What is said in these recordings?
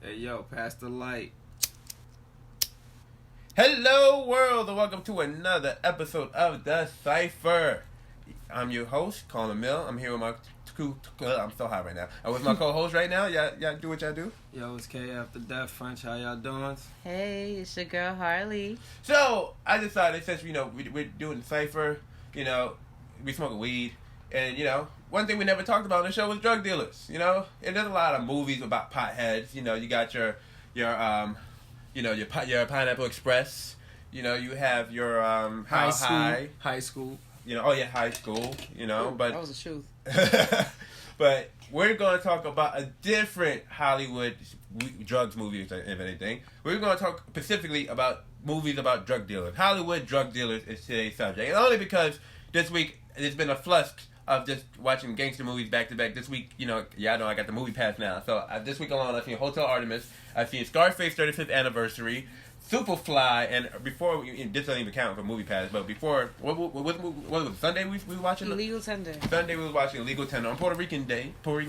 Hey, yo, pass the light. Hello, world, and welcome to another episode of the Cypher. I'm your host, Colin Mill. I'm here with my I'm so high right now. I'm with my co-host right now. Y'all do what y'all do. Yo, it's K After Death French. How y'all doing? Hey, it's your girl Harley. So I decided, since we're doing Cypher, we smoking weed, and one thing we never talked about on the show was drug dealers. And there's a lot of movies about potheads. You got your Pineapple Express. You have your High school. High school, but that was the truth. but we're going to talk about a different Hollywood drugs movie, if anything. We're going to talk specifically about movies about drug dealers. Hollywood drug dealers is today's subject, and only because this week there's been a flux of just watching gangster movies back to back. This week, y'all know I got the movie pass now. So this week alone, I've seen Hotel Artemis, I've seen Scarface 35th Anniversary, Superfly, and before, this doesn't even count for movie pass, but before, what was it, Sunday we were watching? Illegal Tender. Sunday we were watching Illegal Tender on Puerto Rican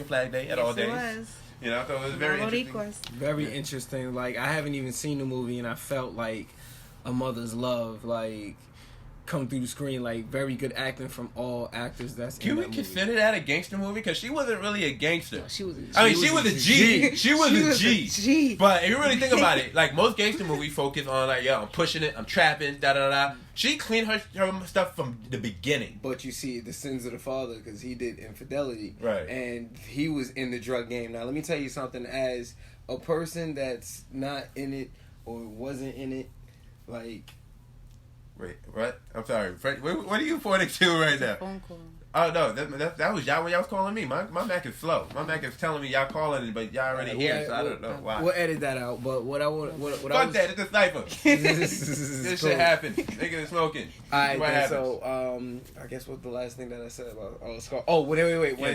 Flag Day, at all days. It was. So it was very interesting. Very interesting. Like, I haven't even seen the movie, and I felt like a mother's love, come through the screen. Like, very good acting from all actors that's in that movie. Can we consider that a gangster movie? Because she wasn't really a gangster. No, she was a G. She was a G. She was a G. But if you really think about it, like, most gangster movies focus on, I'm pushing it, I'm trapping, da-da-da-da. She cleaned her stuff from the beginning. But you see the sins of the father, because he did infidelity. Right. And he was in the drug game. Now, let me tell you something. As a person that's not in it or wasn't in it, Wait, what? I'm sorry. What are you pointing to right now? Phone call. Oh, no. That was y'all when y'all was calling me. My Mac is slow. My Mac is telling me y'all calling, but y'all already here, so I don't know why. We'll edit that out, but what I want... Fuck that. It's a Cypher. This shit happened. Niggas smoking. Alright, what happened? So, I guess what the last thing that I said about... wait.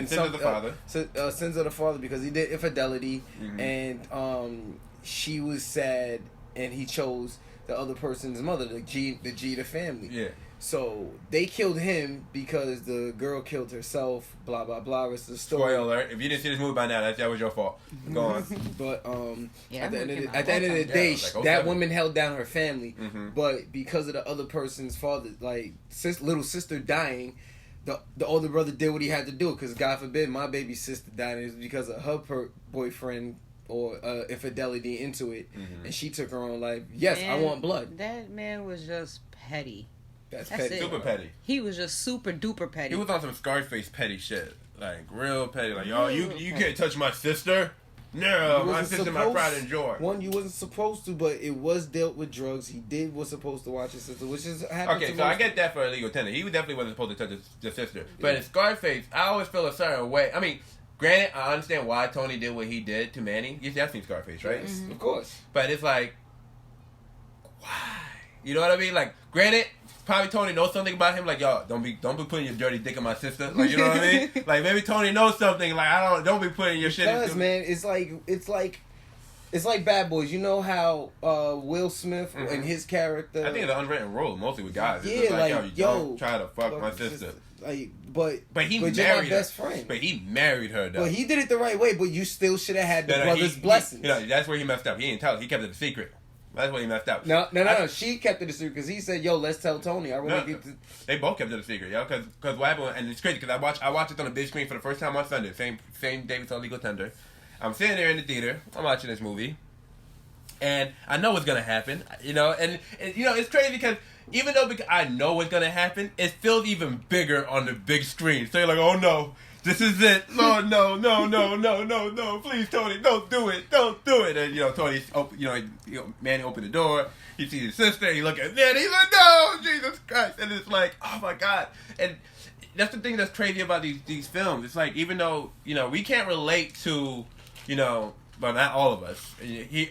Sins of the father. Sins of the father, because he did infidelity, and she was sad, and he chose the other person's mother, the G the family. Yeah. So they killed him because the girl killed herself. Blah blah blah. Rest of the story. Spoiler alert! If you didn't see this movie by now, that was your fault. Go on. But Yeah, at the end of the day, like 07. that woman held down her family. Mm-hmm. But because of the other person's father, little sister dying, the older brother did what he had to do. Because God forbid my baby sister died, and it was because of her boyfriend or infidelity into it, and she took her own life. Yes, I want blood. That man was just petty. That's That's petty. it. Super petty. He was just super duper petty. He was on some Scarface petty shit. Like, real petty. Like, y'all, you can't touch my sister. No, my sister, my pride and joy. One, you wasn't supposed to, but it was dealt with drugs. He was supposed to watch his sister, which is happened. Okay, so I get that for illegal tender. He definitely wasn't supposed to touch the sister. But in Scarface, I always feel a certain way. I mean, granted, I understand why Tony did what he did to Manny. You've seen Scarface, right? Yes, of course. But it's like, why? You know what I mean? Like, granted, probably Tony knows something about him. Like, y'all, don't be putting your dirty dick in my sister. Like, you know what I mean? Like, maybe Tony knows something. Like, don't be putting your shit. Because, man, it's like Bad Boys. You know how Will Smith and his character. I think it's an unwritten rule, mostly with guys. It's Yeah, just yo, don't try to fuck my sister. But he you're married my best friend. But he married her, though. Well, he did it the right way, but you still should have had the brother's blessings. That's where he messed up. He didn't tell her. He kept it a secret. That's where he messed up. No. She kept it a secret because he said, "Yo, let's tell Tony." They both kept it a secret, yo. Because what happened, and it's crazy because I watched it on the big screen for the first time on Sunday. Same day we saw Legal Tender. I'm sitting there in the theater. I'm watching this movie, and I know what's gonna happen. And it's crazy because even though I know what's gonna happen, it feels even bigger on the big screen. So you're like, oh no. This is it. Oh, no. Please, Tony, don't do it. And, Tony, Manny opened the door. He sees his sister. He look at Manny. He's like, no, Jesus Christ. And it's like, oh, my God. And that's the thing that's crazy about these films. It's like, even though, we can't relate to, but not all of us.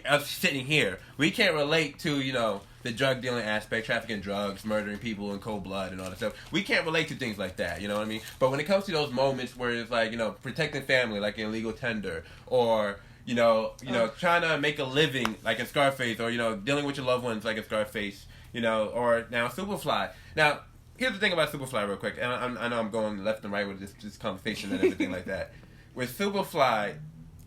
Us sitting here. We can't relate to, the drug dealing aspect, trafficking drugs, murdering people in cold blood and all that stuff. We can't relate to things like that, you know what I mean? But when it comes to those moments where it's like, protecting family, like in Legal Tender, or, trying to make a living, like in Scarface, or, dealing with your loved ones, like in Scarface, or now Superfly. Now, here's the thing about Superfly real quick, and I know I'm going left and right with this conversation and everything like that. With Superfly,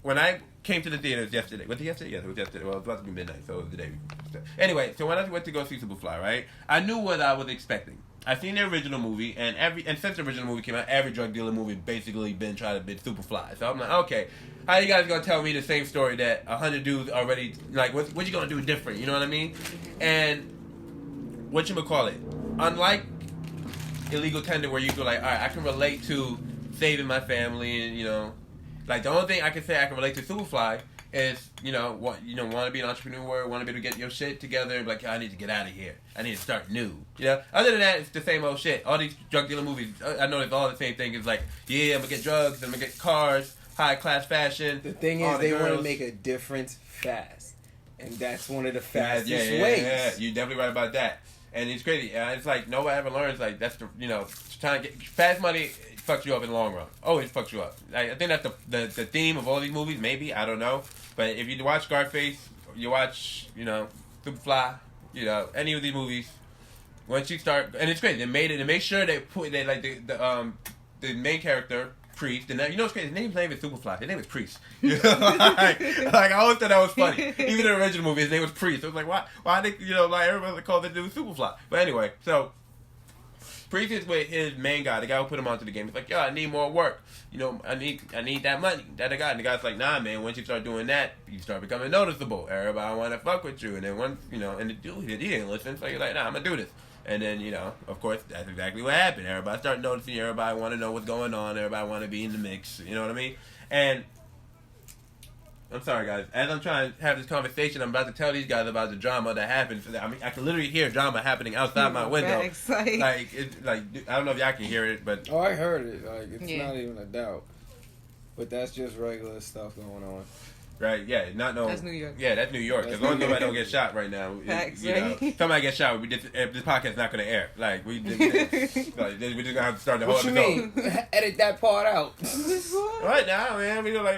when I came to the theaters yesterday, was it yesterday? Yes, it was yesterday. Well, it was about to be midnight, so it was the day before. Anyway, so when I went to go see Superfly, right, I knew what I was expecting. I seen the original movie, and since the original movie came out, every drug dealer movie basically been trying to be Superfly. So I'm like, okay, how you guys gonna tell me the same story that 100 dudes already, like, what you gonna do different? You know what I mean? And whatchamacallit, unlike Illegal Tender, where you go like, all right, I can relate to saving my family, and, you know, like, the only thing I can say I can relate to Superfly is, want to be an entrepreneur, want to be able to get your shit together, like, I need to get out of here. I need to start new. Other than that, it's the same old shit. All these drug dealer movies, I know it's all the same thing. It's like, yeah, I'm going to get drugs, I'm going to get cars, high-class fashion. The thing is, they want to make a difference fast. And that's one of the fastest ways. Yeah, you're definitely right about that. And it's crazy. It's like, nobody ever learns, like, that's the, trying to get fast money fucks you up in the long run. Always fucks you up. I think that's the theme of all these movies, maybe, I don't know. But if you watch Scarface, you watch, Superfly, any of these movies, once you start, and it's crazy, they made sure they put, like, the main character, Priest, and what's crazy, his name is Superfly, his name is Priest. like, I always thought that was funny. Even in the original movie, his name was Priest. I was like, why they, like, everybody called the dude Superfly. But anyway, so, Priest is with his main guy, the guy who put him onto the game. He's like, yo, I need more work. I need that money. That guy. And the guy's like, nah, man, once you start doing that, you start becoming noticeable. Everybody want to fuck with you. And then once, and the dude, he didn't listen. So he's like, nah, I'm going to do this. And then, of course, that's exactly what happened. Everybody started noticing. Everybody want to know what's going on. Everybody want to be in the mix. You know what I mean? And I'm sorry, guys. As I'm trying to have this conversation, I'm about to tell these guys about the drama that happened. I mean, I can literally hear drama happening outside my window. Like, I don't know if y'all can hear it, but... Oh, I heard it. Like, it's not even a doubt. But that's just regular stuff going on. Right, yeah, That's New York. Yeah, that's New York. As long as nobody don't get shot right now, somebody gets shot. This podcast is not going to air. Like we're just gonna have to start the whole episode. What you mean? Edit that part out. Right now, man. We like,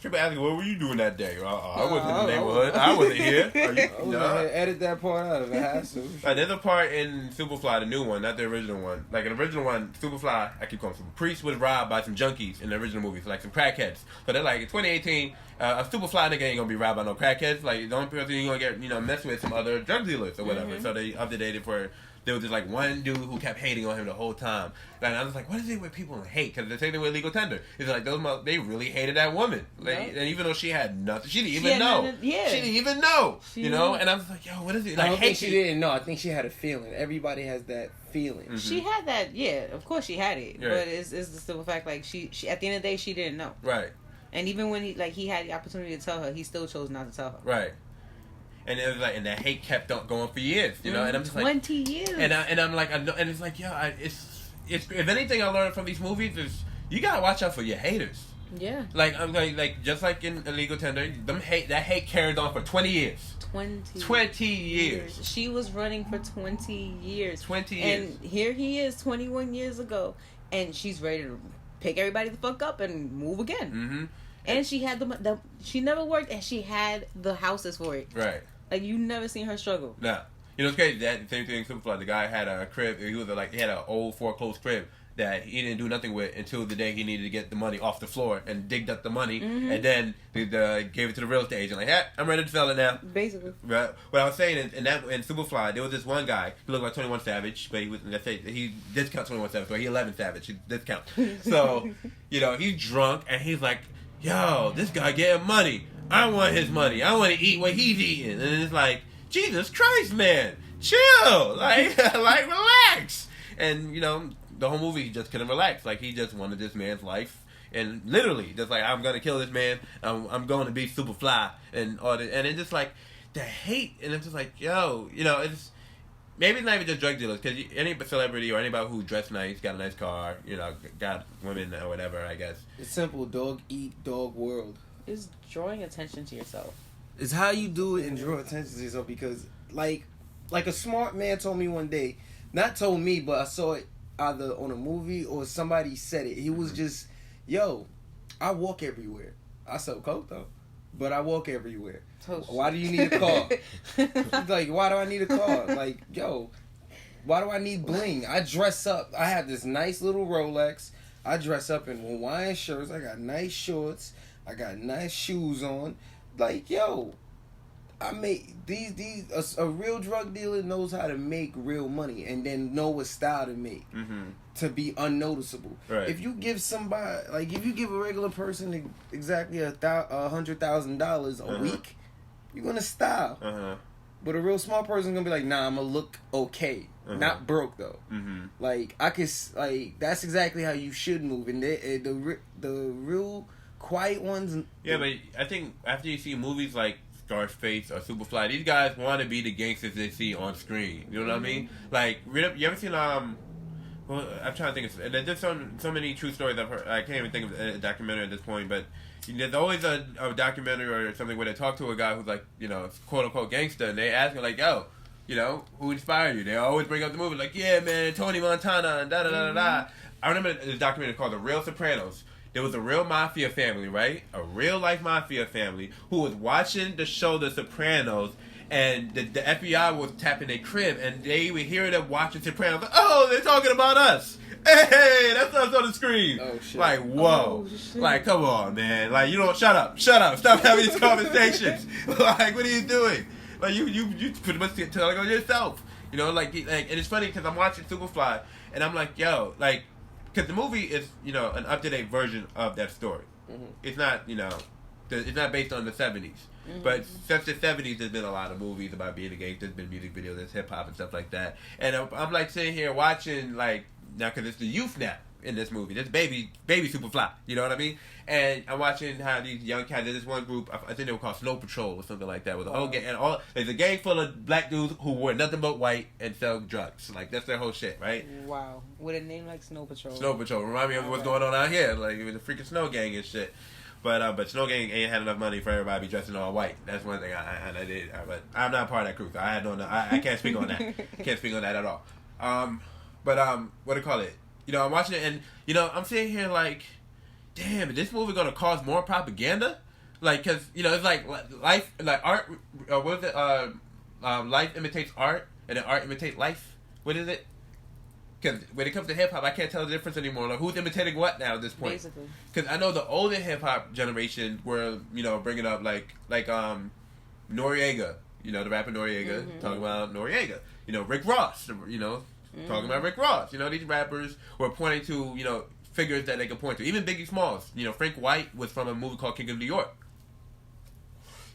people asking, what were you doing that day? I wasn't in the neighborhood. I wasn't here. Edit that part out if it has to. There's a part in Superfly, the new one, not the original one. Like in the original one, Superfly, I keep calling him Priest, was robbed by some junkies in the original movie, so like some crackheads. So they're like, in 2018. A Superfly nigga ain't gonna be robbed by no crackheads. Like, the only person you gonna get, mess with some other drug dealers or whatever. Mm-hmm. So they updated it for, there was just like one dude who kept hating on him the whole time. And I was like, what is it with people hate? Because the same thing with Legal Tender. It's like, they really hated that woman. Like, and even though she had nothing, she didn't even know. She didn't even know. And I was like, yo, what is it? Like, I don't think she didn't know. I think she had a feeling. Everybody has that feeling. Mm-hmm. She had that, of course she had it. Right. But it's the simple fact, like, she at the end of the day, she didn't know. Right. And even when he had the opportunity to tell her, he still chose not to tell her. Right. And it was like, and that hate kept on going for years, And I'm just 20 years. And I'm like, and it's like, it's if anything I learned from these movies is you gotta watch out for your haters. Yeah. Like I'm like just like in Illegal Tender, that hate carried on for 20 years. 20 years. She was running for 20 years. 20 years. And here he is, 21 years ago, and she's ready to pick everybody the fuck up and move again. Mm-hmm. And she had she never worked, and she had the houses for it. Right. Like, you never seen her struggle. Nah. It's crazy. That same thing in Superfly. The guy had a crib. He had an old foreclosed crib that he didn't do nothing with until the day he needed to get the money off the floor and digged up the money, and then gave it to the real estate agent. Like, I'm ready to sell it now. Basically. Right. What I was saying in Superfly, there was this one guy who looked like 21 Savage, but he discount 21 Savage, but he 11 Savage. He discount. So, he's drunk and he's like, yo, this guy getting money. I want his money. I want to eat what he's eating. And it's like, Jesus Christ, man, chill. Like relax. And, the whole movie, he just couldn't relax. Like, he just wanted this man's life. And literally, just like, I'm going to kill this man. I'm going to be Superfly. And all that. And it's just like, the hate. And it's just like, yo, it's... Maybe it's not even just drug dealers, because any celebrity or anybody who dressed nice, got a nice car, got women or whatever, I guess. It's simple. Dog eat, dog world. It's drawing attention to yourself. It's how you do it and draw attention to yourself, because, like a smart man told me one day, not told me, but I saw it either on a movie or somebody said it. He was just, yo, I walk everywhere. I sell coke, though, but I walk everywhere. Why do you need a car? Like, why do I need a car? Like, yo, why do I need bling? I dress up. I have this nice little Rolex. I dress up in Hawaiian shirts. I got nice shorts. I got nice shoes on. Like, yo, I make a real drug dealer knows how to make real money and then know what style to make to be unnoticeable. Right. If you give somebody, like, if you give a regular person exactly $100,000 a week, you're gonna style. But a real smart person's gonna be like, nah, I'm gonna look okay, not broke though. Like, I could, like, that's exactly how you should move. And the real quiet ones. Yeah, but I think after you see movies like Scarface or Superfly, these guys want to be the gangsters they see on screen. You know what I mean? Like, you ever seen well, I'm trying to think. There's so many true stories I've heard. I can't even think of a documentary at this point, but there's always a documentary or something where they talk to a guy who's like, you know, quote unquote gangster, and they ask him like, yo, you know, who inspired you? They always bring up the movie like, yeah, man, Tony Montana and da da da da da. I remember the documentary called The Real Sopranos. There was a real mafia family, right? A real life mafia family who was watching the show The Sopranos, and the FBI was tapping their crib, and they would hear them watching Sopranos. Like, oh, they're talking about us. Hey, that's us on the screen. Oh, shit. Like, whoa. Oh, like, come on, man. Like, you don't, shut up. Stop having these conversations. Like, what are you doing? Like, you pretty much telling on yourself. You know, like, and it's funny because I'm watching Superfly, and I'm like, yo, like, because the movie is, you know, an up-to-date version of that story. It's not, you know, it's not based on the 70s. But since the 70s, there's been a lot of movies about being a gangster. There's been music videos, there's hip-hop and stuff like that. And I'm like sitting here watching, like, now because it's the youth now in this movie. This baby Superfly. You know what I mean? And I'm watching how these young cats, there's this one group, I think they were called Snow Patrol or something like that, with a whole gang, and there's a gang full of black dudes who wear nothing but white and sell drugs. Like, that's their whole shit, right? Wow. With a name like Snow Patrol. Snow Patrol. Remind me of what's going on out here. Like, it was a freaking snow gang and shit. But Snow Gang ain't had enough money for everybody to be dressed in all white. That's one thing I did. But I'm not part of that crew, so I can't speak on that. Can't speak on that at all. What do you call it? You know, I'm watching it, and, you know, I'm sitting here like, damn, is this movie gonna cause more propaganda? Like, cause, you know, it's like life, like art. What is it? Life imitates art, and then art imitates life. What is it? Because when it comes to hip hop, I can't tell the difference anymore. Like, who's imitating what now at this point? Basically. Because I know the older hip hop generation were, you know, bringing up like Noriega, you know, the rapper Noriega, talking about Noriega. You know, Rick Ross, you know, talking about Rick Ross. You know, these rappers were pointing to, you know, figures that they could point to. Even Biggie Smalls. You know, Frank White was from a movie called King of New York,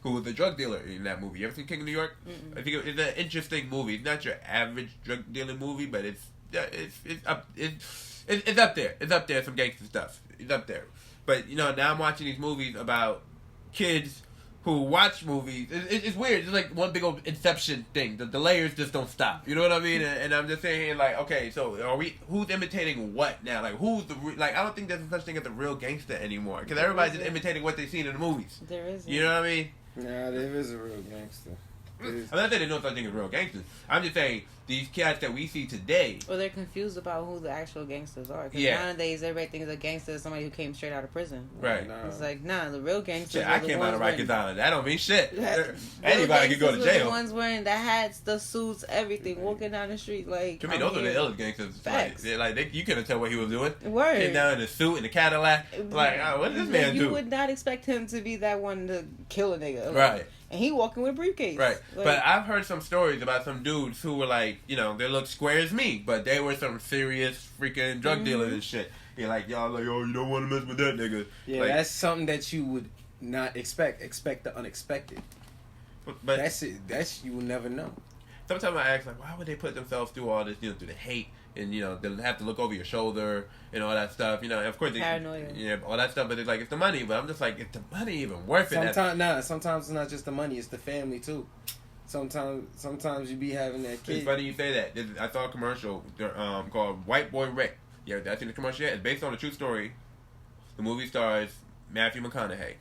who was a drug dealer in that movie. You ever seen King of New York? I think it's an interesting movie. It's not your average drug dealing movie, but it's up there. It's up there. Some gangster stuff. It's up there. But, you know, now I'm watching these movies about kids who watch movies. It's weird. It's like one big old Inception thing. The layers just don't stop. You know what I mean? And I'm just saying here, like, okay, so who's imitating what now? Like, I don't think there's such thing as a real gangster anymore. Because everybody's just imitating what they've seen in the movies. There is. You know what I mean? Nah, there is a real gangster. I'm not saying there's no such thing as real gangsters. I'm just saying these cats that we see today. Well, they're confused about who the actual gangsters are. Because nowadays, everybody thinks a gangster is somebody who came straight out of prison. Right. It's like, nah, the real gangsters. Shit, I came out of Rikers Island. That don't mean shit. Anybody can go to jail. The ones wearing the hats, the suits, everything, walking down the street like. To me, those are the illest gangsters. Facts. You couldn't tell what he was doing. Word. Came down in the suit in the Cadillac. Like, what did this man do? You would not expect him to be that one to kill a nigga. Right. And he walking with a briefcase. Right. Like, but I've heard some stories about some dudes who were like, you know, they look square as me, but they were some serious freaking drug dealers and shit. You're like, y'all like, oh, you don't want to mess with that nigga. Yeah, like, that's something that you would not expect. Expect the unexpected. But that's it. You will never know. Sometimes I ask, like, why would they put themselves through all this, you know, through the hate and, you know, they'll have to look over your shoulder and all that stuff, you know, and of course, paranoia. Yeah, all that stuff, but it's like, it's the money, but I'm just like, is the money even worth it? Sometimes it's not just the money, it's the family, too. Sometimes you be having that kid. It's funny you say that. I saw a commercial called White Boy Rick. Yeah, that's in the commercial yet. It's based on a true story. The movie stars Matthew McConaughey.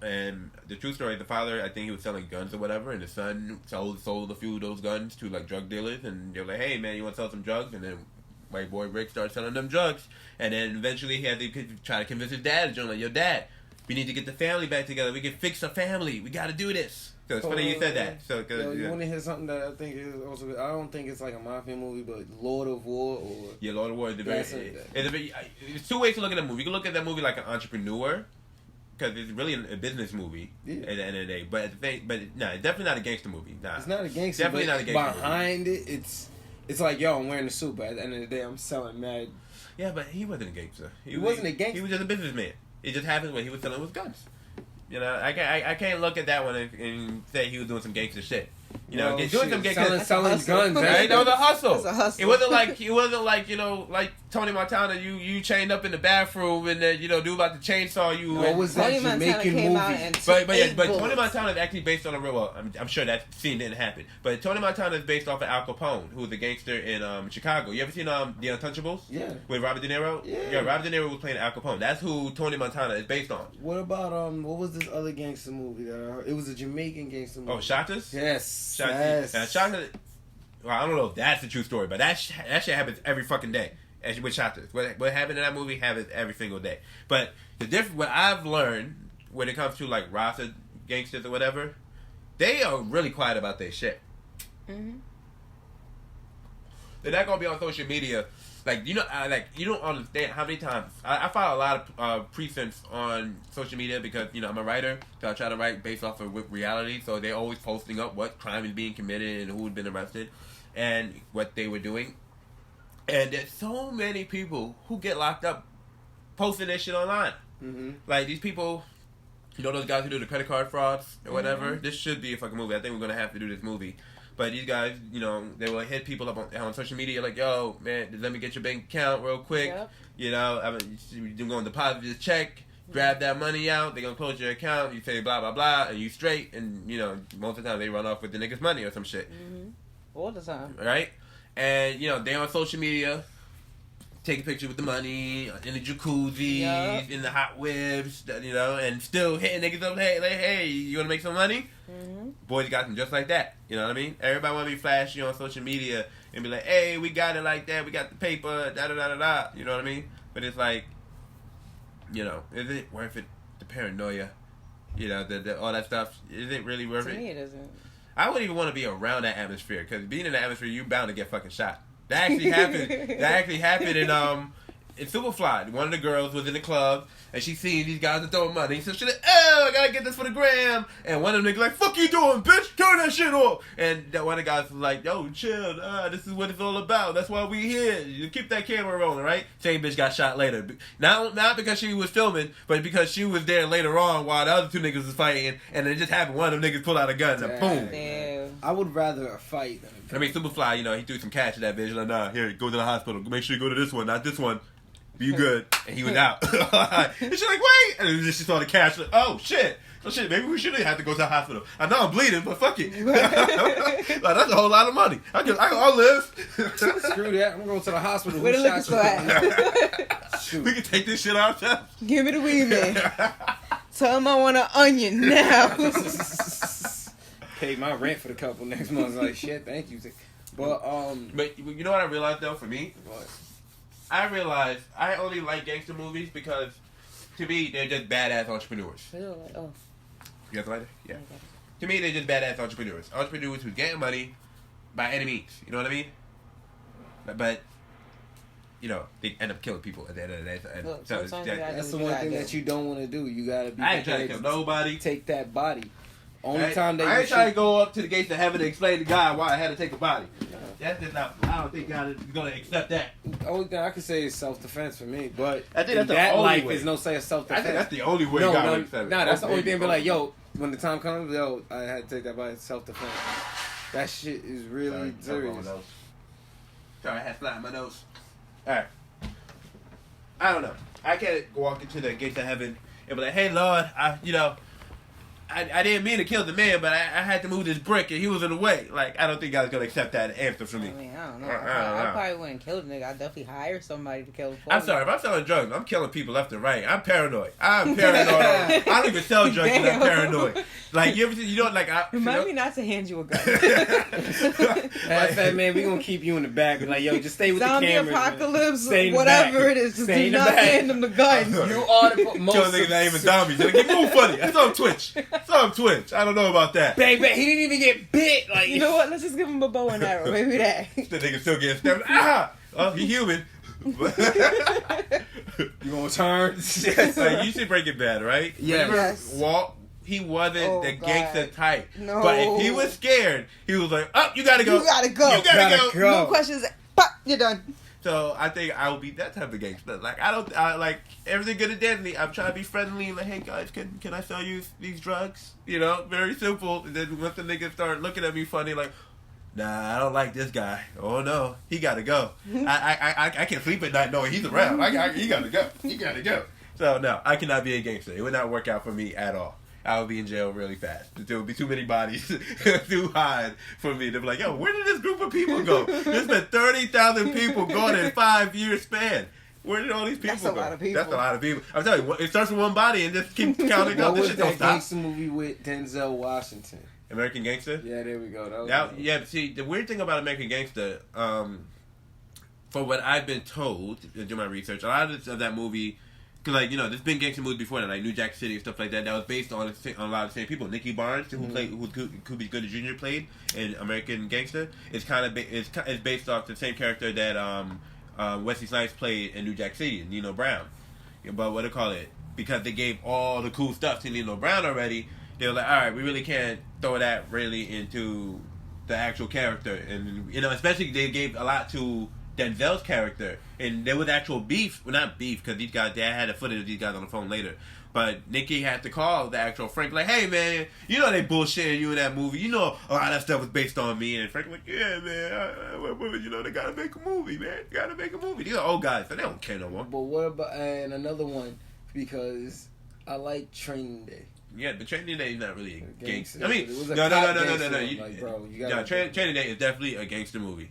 And the true story, the father, I think he was selling guns or whatever, and the son sold a few of those guns to, like, drug dealers, and they were like, hey, man, you want to sell some drugs? And then White Boy Rick started selling them drugs. And then eventually he had to try to convince his dad, like, yo, Dad, we need to get the family back together. We can fix a family. We got to do this. So it's funny you said that. So, you want to hear something that I think is also, I don't think it's like a mafia movie, but Lord of War or... Yeah, Lord of War is there's two ways to look at that movie. You can look at that movie like an entrepreneur because it's really a business movie at the end of the day. But it's definitely not a gangster movie. Nah, it's not a gangster. Definitely not a gangster behind movie. It's like, yo, I'm wearing a suit, but at the end of the day, I'm selling mad. Yeah, but he wasn't a gangster. He wasn't a gangster. He was just a businessman. It just happened when he was selling with guns. You know, I can't look at that one and say he was doing some gangster shit. You know, doing some gangster selling guns. Right? That was a hustle. That's a hustle. It wasn't like you know, like Tony Montana. You chained up in the bathroom and then dude about to chainsaw you. What was that Jamaican movie? But Tony Montana is actually based on a real. Well, I'm sure that scene didn't happen. But Tony Montana is based off of Al Capone, who was a gangster in Chicago. You ever seen The Untouchables? Yeah. With Robert De Niro. Yeah. Robert De Niro was playing Al Capone. That's who Tony Montana is based on. What about what was this other gangster movie that I heard? It was a Jamaican gangster movie. Oh, Shotters? Yes. Shotters. Well, I don't know if that's the true story, but that shit happens every fucking day. With Shotters, what happened in that movie happens every single day. But what I've learned when it comes to like Rasta gangsters or whatever, they are really quiet about their shit. Mm-hmm. They're not gonna be on social media. Like, you don't understand how many times I follow a lot of precincts on social media because, I'm a writer, so I try to write based off of reality, so they're always posting up what crime is being committed and who had been arrested and what they were doing. And there's so many people who get locked up posting their shit online. Mm-hmm. Like, these people, those guys who do the credit card frauds or whatever, mm-hmm. This should be a fucking movie. I think we're going to have to do this movie. But these guys, they will hit people up on social media like, yo, man, let me get your bank account real quick. Yep. You're going to deposit this check, grab that money out, they're going to close your account, you say blah, blah, blah, and you straight. And, most of the time they run off with the nigga's money or some shit. Mm-hmm. All the time. Right? And, they on social media, taking pictures with the money, in the jacuzzis, yep. In the hot whips, and still hitting niggas up, hey, you want to make some money? Mm-hmm. Boys got them just like that. You know what I mean? Everybody want to be flashy on social media and be like, hey, we got it like that. We got the paper, da-da-da-da-da. You know what I mean? But it's like, is it worth it? The paranoia, the all that stuff. Is it really worth it? To me, it isn't. I wouldn't even want to be around that atmosphere because being in the atmosphere, you're bound to get fucking shot. That actually happened. In Superfly. One of the girls was in the club and she seen these guys throwing money. So she's like, I gotta get this for the gram. And one of them niggas like, fuck you doing, bitch? Turn that shit off. And that one of the guys was like, yo, chill. This is what it's all about. That's why we here. You keep that camera rolling, right? Same bitch got shot later. Not because she was filming, but because she was there later on while the other two niggas was fighting. And it just happened. One of them niggas pulled out a gun and boom. Damn. I would rather a fight than a fight. Superfly, he threw some cash at that bitch. Like, nah, here, go to the hospital. Make sure you go to this one, not this one. Be good. And he was out. And she's like, wait. And then she saw the cash. Like, oh, shit. So, shit, maybe we shouldn't have to go to the hospital. I know I'm bleeding, but fuck it. Like, that's a whole lot of money. I'll live. Screw that. I'm going to the hospital. Where the liquor store at? We can take this shit ourselves. Give me the weed, man. Tell him I want an onion now. Pay my rent for the couple next month. Like, shit, thank you. But you know what I realized, though, for me? What? I realized I only like gangster movies because, to me, they're just badass entrepreneurs. You guys like it? Yeah. To me, they're just badass entrepreneurs. Entrepreneurs who's getting money by any means. You know what I mean? But they end up killing people at the end of the day. Look, so that's the one thing that you don't want to do. You gotta be. I ain't trying to kill nobody. Take that body. I ain't trying to go up to the gates of heaven and explain to God why I had to take a body. That's just not. I don't think God is going to accept that. The only thing I can say is self-defense for me, but I think that's the that only life way. is no say of self-defense. I think that's the only way God would accept it. Nah, that's the only thing. Be like, yo, when the time comes, yo, I had to take that body. Self-defense. That shit is really serious. Sorry, I had flat in my nose. All right. I don't know. I can't walk into the gates of heaven and be like, hey, Lord, I didn't mean to kill the man, but I had to move this brick and he was in the way. Like, I don't think God's gonna accept that answer from me. I mean, I don't know. I probably wouldn't kill the nigga. I'd definitely hire somebody to kill him. I'm sorry, if I'm selling drugs, I'm killing people left and right. I'm paranoid. I don't even sell drugs because I'm paranoid. Like, you ever see, remind me not to hand you a gun. That's that, man. We gonna keep you in the back. Like, yo, just stay with Zombie the camera. Apocalypse, whatever it is, just do not hand them the gun. You are the most. Kill niggas not even zombies. They're like, move funny. That's on Twitch. It's on Twitch. I don't know about that. Bang, bang. He didn't even get bit. Like, you know what? Let's just give him a bow and arrow. Maybe that. The nigga still getting stabbed. Ah! Oh, he human. You gonna turn? Like, you see Breaking Bad, right? Yes. Walt, he wasn't the gangster type. No. But if he was scared, he was like, "Oh, you gotta go. You gotta go. You gotta go. No questions. Pop, you're done." So I think I will be that type of gangster. Like I like everything good and deadly. I'm trying to be friendly and like, hey guys, can I sell you these drugs? You know, very simple. And then once the niggas start looking at me funny, like, nah, I don't like this guy. Oh no, he gotta go. I can't sleep at night knowing he's around. He gotta go. He gotta go. So no, I cannot be a gangster. It would not work out for me at all. I would be in jail really fast. There would be too many bodies too high for me to be like, yo, where did this group of people go? There's been 30,000 people gone in a 5-year span. Where did all these people go? That's a lot of people. That's a lot of people. I'm telling you, it starts with one body and just keep counting up. What This was shit don't that stop. gangster movie with Denzel Washington? American Gangster? Yeah, there we go. Yeah, but see, the weird thing about American Gangster, for what I've been told, to do my research, a lot of that movie, because, like, you know, there's been gangster movies before that, like New Jack City and stuff like that, that was based on a lot of the same people. Nicky Barnes, who Cuba Gooding Jr. played in American Gangster, is kind of it's based off the same character that Wesley Snipes played in New Jack City, Nino Brown. But what do you call it? Because they gave all the cool stuff to Nino Brown already, they were like, all right, we really can't throw that really into the actual character. And, you know, especially they gave a lot to Denzel's character, and there was actual beef. Well, not beef, because these guys, they had the footage of these guys on the phone later. But Nicky had to call the actual Frank, like, hey, man, you know they bullshitted you in that movie. You know a lot of that stuff was based on me. And Frank was like, yeah, man, you know, they got to make a movie, man. They got to make a movie. These are old guys, so they don't care no more. But what about, and another one, because I like Training Day. Yeah, but Training Day is not really a gangster. I It mean, was a no. cop gangster, like, bro, you gotta Training Day is definitely a gangster movie.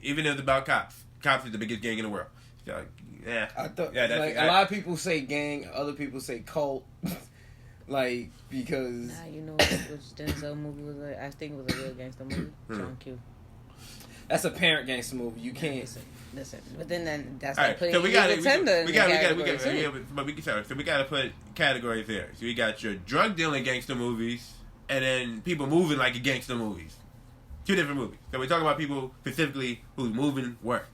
Even if it's about cops. Cops is the biggest gang in the world. So, yeah. I thought, yeah, like, a lot of people say gang, other people say cult. Like, because... Nah, you know which Denzel movie was I think it was a real gangster movie. John Q. That's a parent gangster movie. You can't... Listen. But then that's all like right, putting so we got to put categories there. So we got your drug dealing gangster movies, and then people moving like a gangster movies. Two different movies. So we're talking about people specifically who's moving work.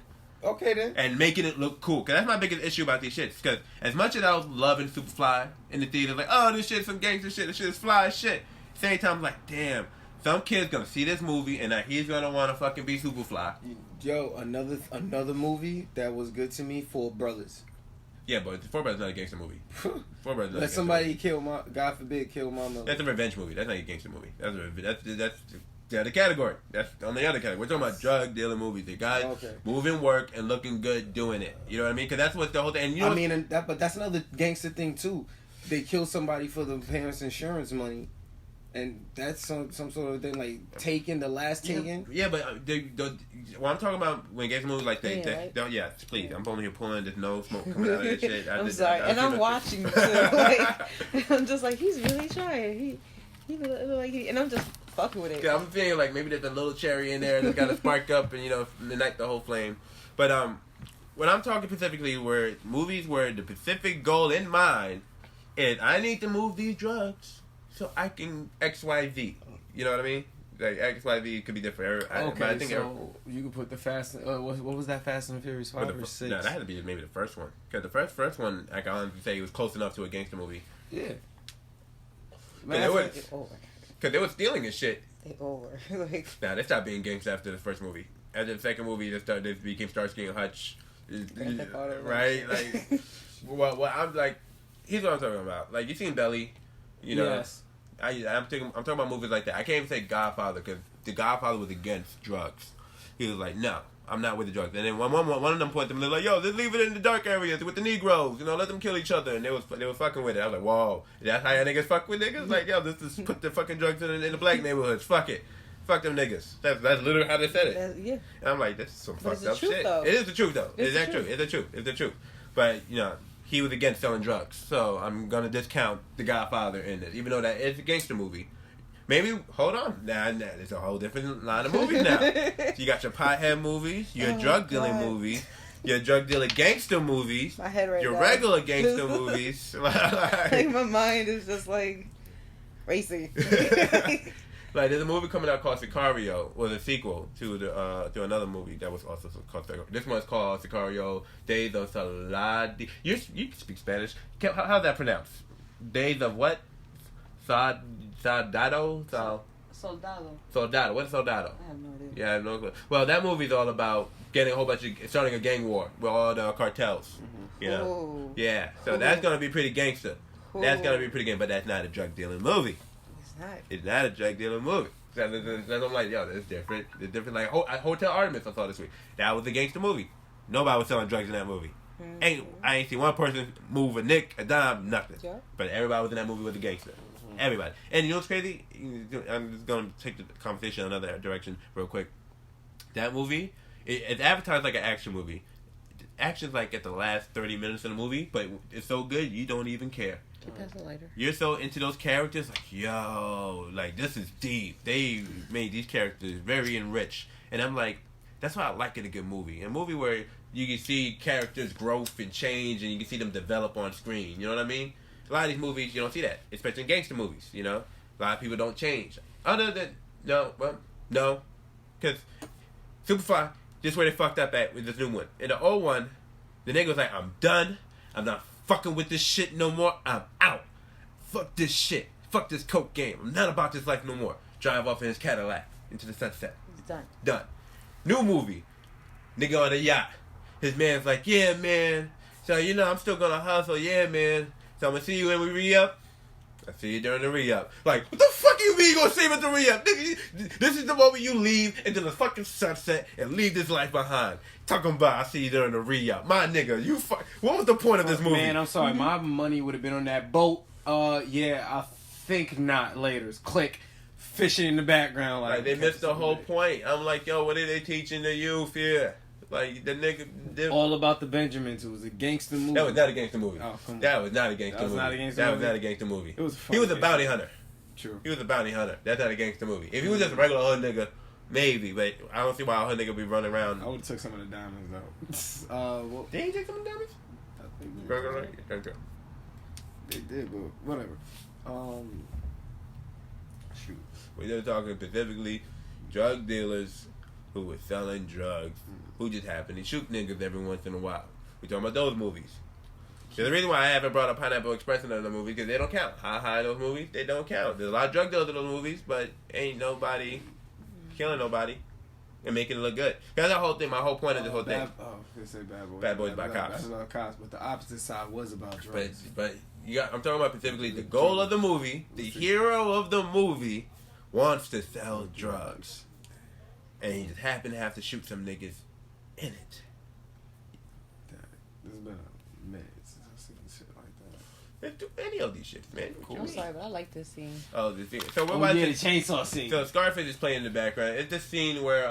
Okay, then. And making it look cool. Because that's my biggest issue about these shits. Because as much as I was loving Superfly in the theater, like, oh, this shit's some gangster shit, this shit is fly as shit. Same time, I'm like, damn, some kid's gonna see this movie and he's gonna want to fucking be Superfly. Yo, another movie that was good to me, Four Brothers. Yeah, but Four Brothers is not a gangster movie. Four Brothers is not Let somebody kill my, God forbid, kill my mother. That's a revenge movie. That's not a gangster movie. That's the other category. That's on the other category. We're talking about drug dealing movies. The guys moving work and looking good doing it. You know what I mean? Because that's what the whole thing. And you know but that's another gangster thing too. They kill somebody for the parents' insurance money, and that's some sort of thing like Taken, the last Taken. Yeah, but what I'm talking about when gangster movies like yeah, please. I'm only here pulling. There's no smoke coming out of this shit. I'm sorry, and I'm watching too. Like, I'm just like, he's really trying. And I'm just fucking with it. Yeah, I'm feeling like maybe there's a little cherry in there that's got to spark up and, you know, ignite the whole flame. But when I'm talking specifically where movies where the specific goal in mind is I need to move these drugs so I can XYZ. You know what I mean? Like XYZ could be different. Okay, I think so you could put the Fast. What was that? Fast and Furious 5 or 6? No, that had to be maybe the first one. Because the first one, I can honestly say, was close enough to a gangster movie. Yeah. Because they were stealing and shit. They over. Nah, they stopped being gangsters after the first movie. After the second movie, they became Starsky and Hutch. Right? Like, well, I'm like, here's what I'm talking about. Like, you seen Belly, you know? Yes. I'm talking about movies like that. I can't even say Godfather because the Godfather was against drugs. He was like, no, I'm not with the drugs. And then one of them pointed to me, they're like, yo, just leave it in the dark areas with the Negroes. You know, let them kill each other. And they was fucking with it. I was like, whoa, that's how y'all niggas fuck with niggas? Like, yo, let's just put the fucking drugs in the black neighborhoods. Fuck it. Fuck them niggas. That's literally how they said it. Yeah. And I'm like, this is some fucked up shit. Though. It is the truth, though. It's the truth. It's the truth. But, you know, he was against selling drugs. So I'm going to discount The Godfather in this, even though that is a gangster movie. Maybe, hold on. Nah, there's a whole different line of movies now. So you got your pothead movies, your drug dealing movies, your drug dealer gangster movies, my head your regular gangster movies. Like my mind is just like racing. Like, there's a movie coming out called Sicario, was a sequel to another movie that was also called Sicario. This one's called Sicario, Days of Saladi. You can speak Spanish. How's that pronounced? Days of what? Soldado? Soldado. What's Soldado? I have no idea. Yeah, I have no clue. Well, that movie's all about starting a gang war with all the cartels. Mm-hmm. You know? Ooh. Yeah. So that's gonna be pretty gangster. Ooh. That's gonna be pretty gangster, but that's not a drug dealing movie. It's not a drug dealing movie. So I'm like, yo, that's different. It's different. Like Hotel Artemis, I saw this week. That was a gangster movie. Nobody was selling drugs in that movie. Mm-hmm. I ain't seen one person move a nick, a dime, nothing. Yeah. But everybody was in that movie with a gangster. Everybody. And you know what's crazy? I'm just going to take the conversation another direction real quick. That movie, it's advertised like an action movie. Action's like at the last 30 minutes of the movie, but it's so good you don't even care. You're so into those characters, like, yo, like, this is deep. They made these characters very enriched. And I'm like, that's why I like it in a good movie. A movie where you can see characters' growth and change and you can see them develop on screen. You know what I mean? A lot of these movies, you don't see that, especially in gangster movies, you know? A lot of people don't change. Other than, no. Because Superfly, this is where they fucked up at with this new one. In the old one, the nigga was like, I'm done. I'm not fucking with this shit no more. I'm out. Fuck this shit. Fuck this coke game. I'm not about this life no more. Drive off in his Cadillac into the sunset. He's done. Done. New movie. Nigga on a yacht. His man's like, yeah, man. So, you know, I'm still gonna hustle. Yeah, man. So I'm gonna see you when we re-up. I see you during the re-up. Like, what the fuck you mean you gonna see me at the re-up? Nigga, this is the moment you leave into the fucking sunset and leave this life behind. Talking about, I see you during the re-up. My nigga, what was the point of this movie? Man, I'm sorry. My money would have been on that boat. Yeah, I think not. Later. Click. Fishing in the background. Like they missed the whole point. I'm like, yo, what are they teaching the youth here? Like, the nigga... All About the Benjamins. It was a gangster movie. That was not a gangster movie. Oh, come on. That was not a gangster movie. That was not a gangster movie. It was he was a bounty hunter. True. He was a bounty hunter. That's not a gangster movie. If he was just a regular hood nigga, maybe. But I don't see why a hood nigga be running around. I would have took some of the diamonds, though. Did he take some of the diamonds? I think they did, but whatever. Shoot. We're just talking specifically drug dealers who were selling drugs, who just happened to shoot niggas every once in a while. We're talking about those movies. There's the reason why I haven't brought up Pineapple Express in other movies, because they don't count. Hi, those movies, they don't count. There's a lot of drug dealers in those movies, but ain't nobody killing nobody and making it look good. That's the whole thing. My whole point of this whole thing. They say Bad Boys. Bad Boys by Cops. That's about cops, but the opposite side was about drugs. But I'm talking about specifically the goal of the movie. The hero of the movie wants to sell drugs. And he just happened to have to shoot some niggas in it. There's been a minute since I've seen shit like that. Let's do any of these shits, man. Cool. I'm sorry, but I like this scene. Oh, this scene. So we're watching the chainsaw scene. So Scarface is playing in the background. It's the scene where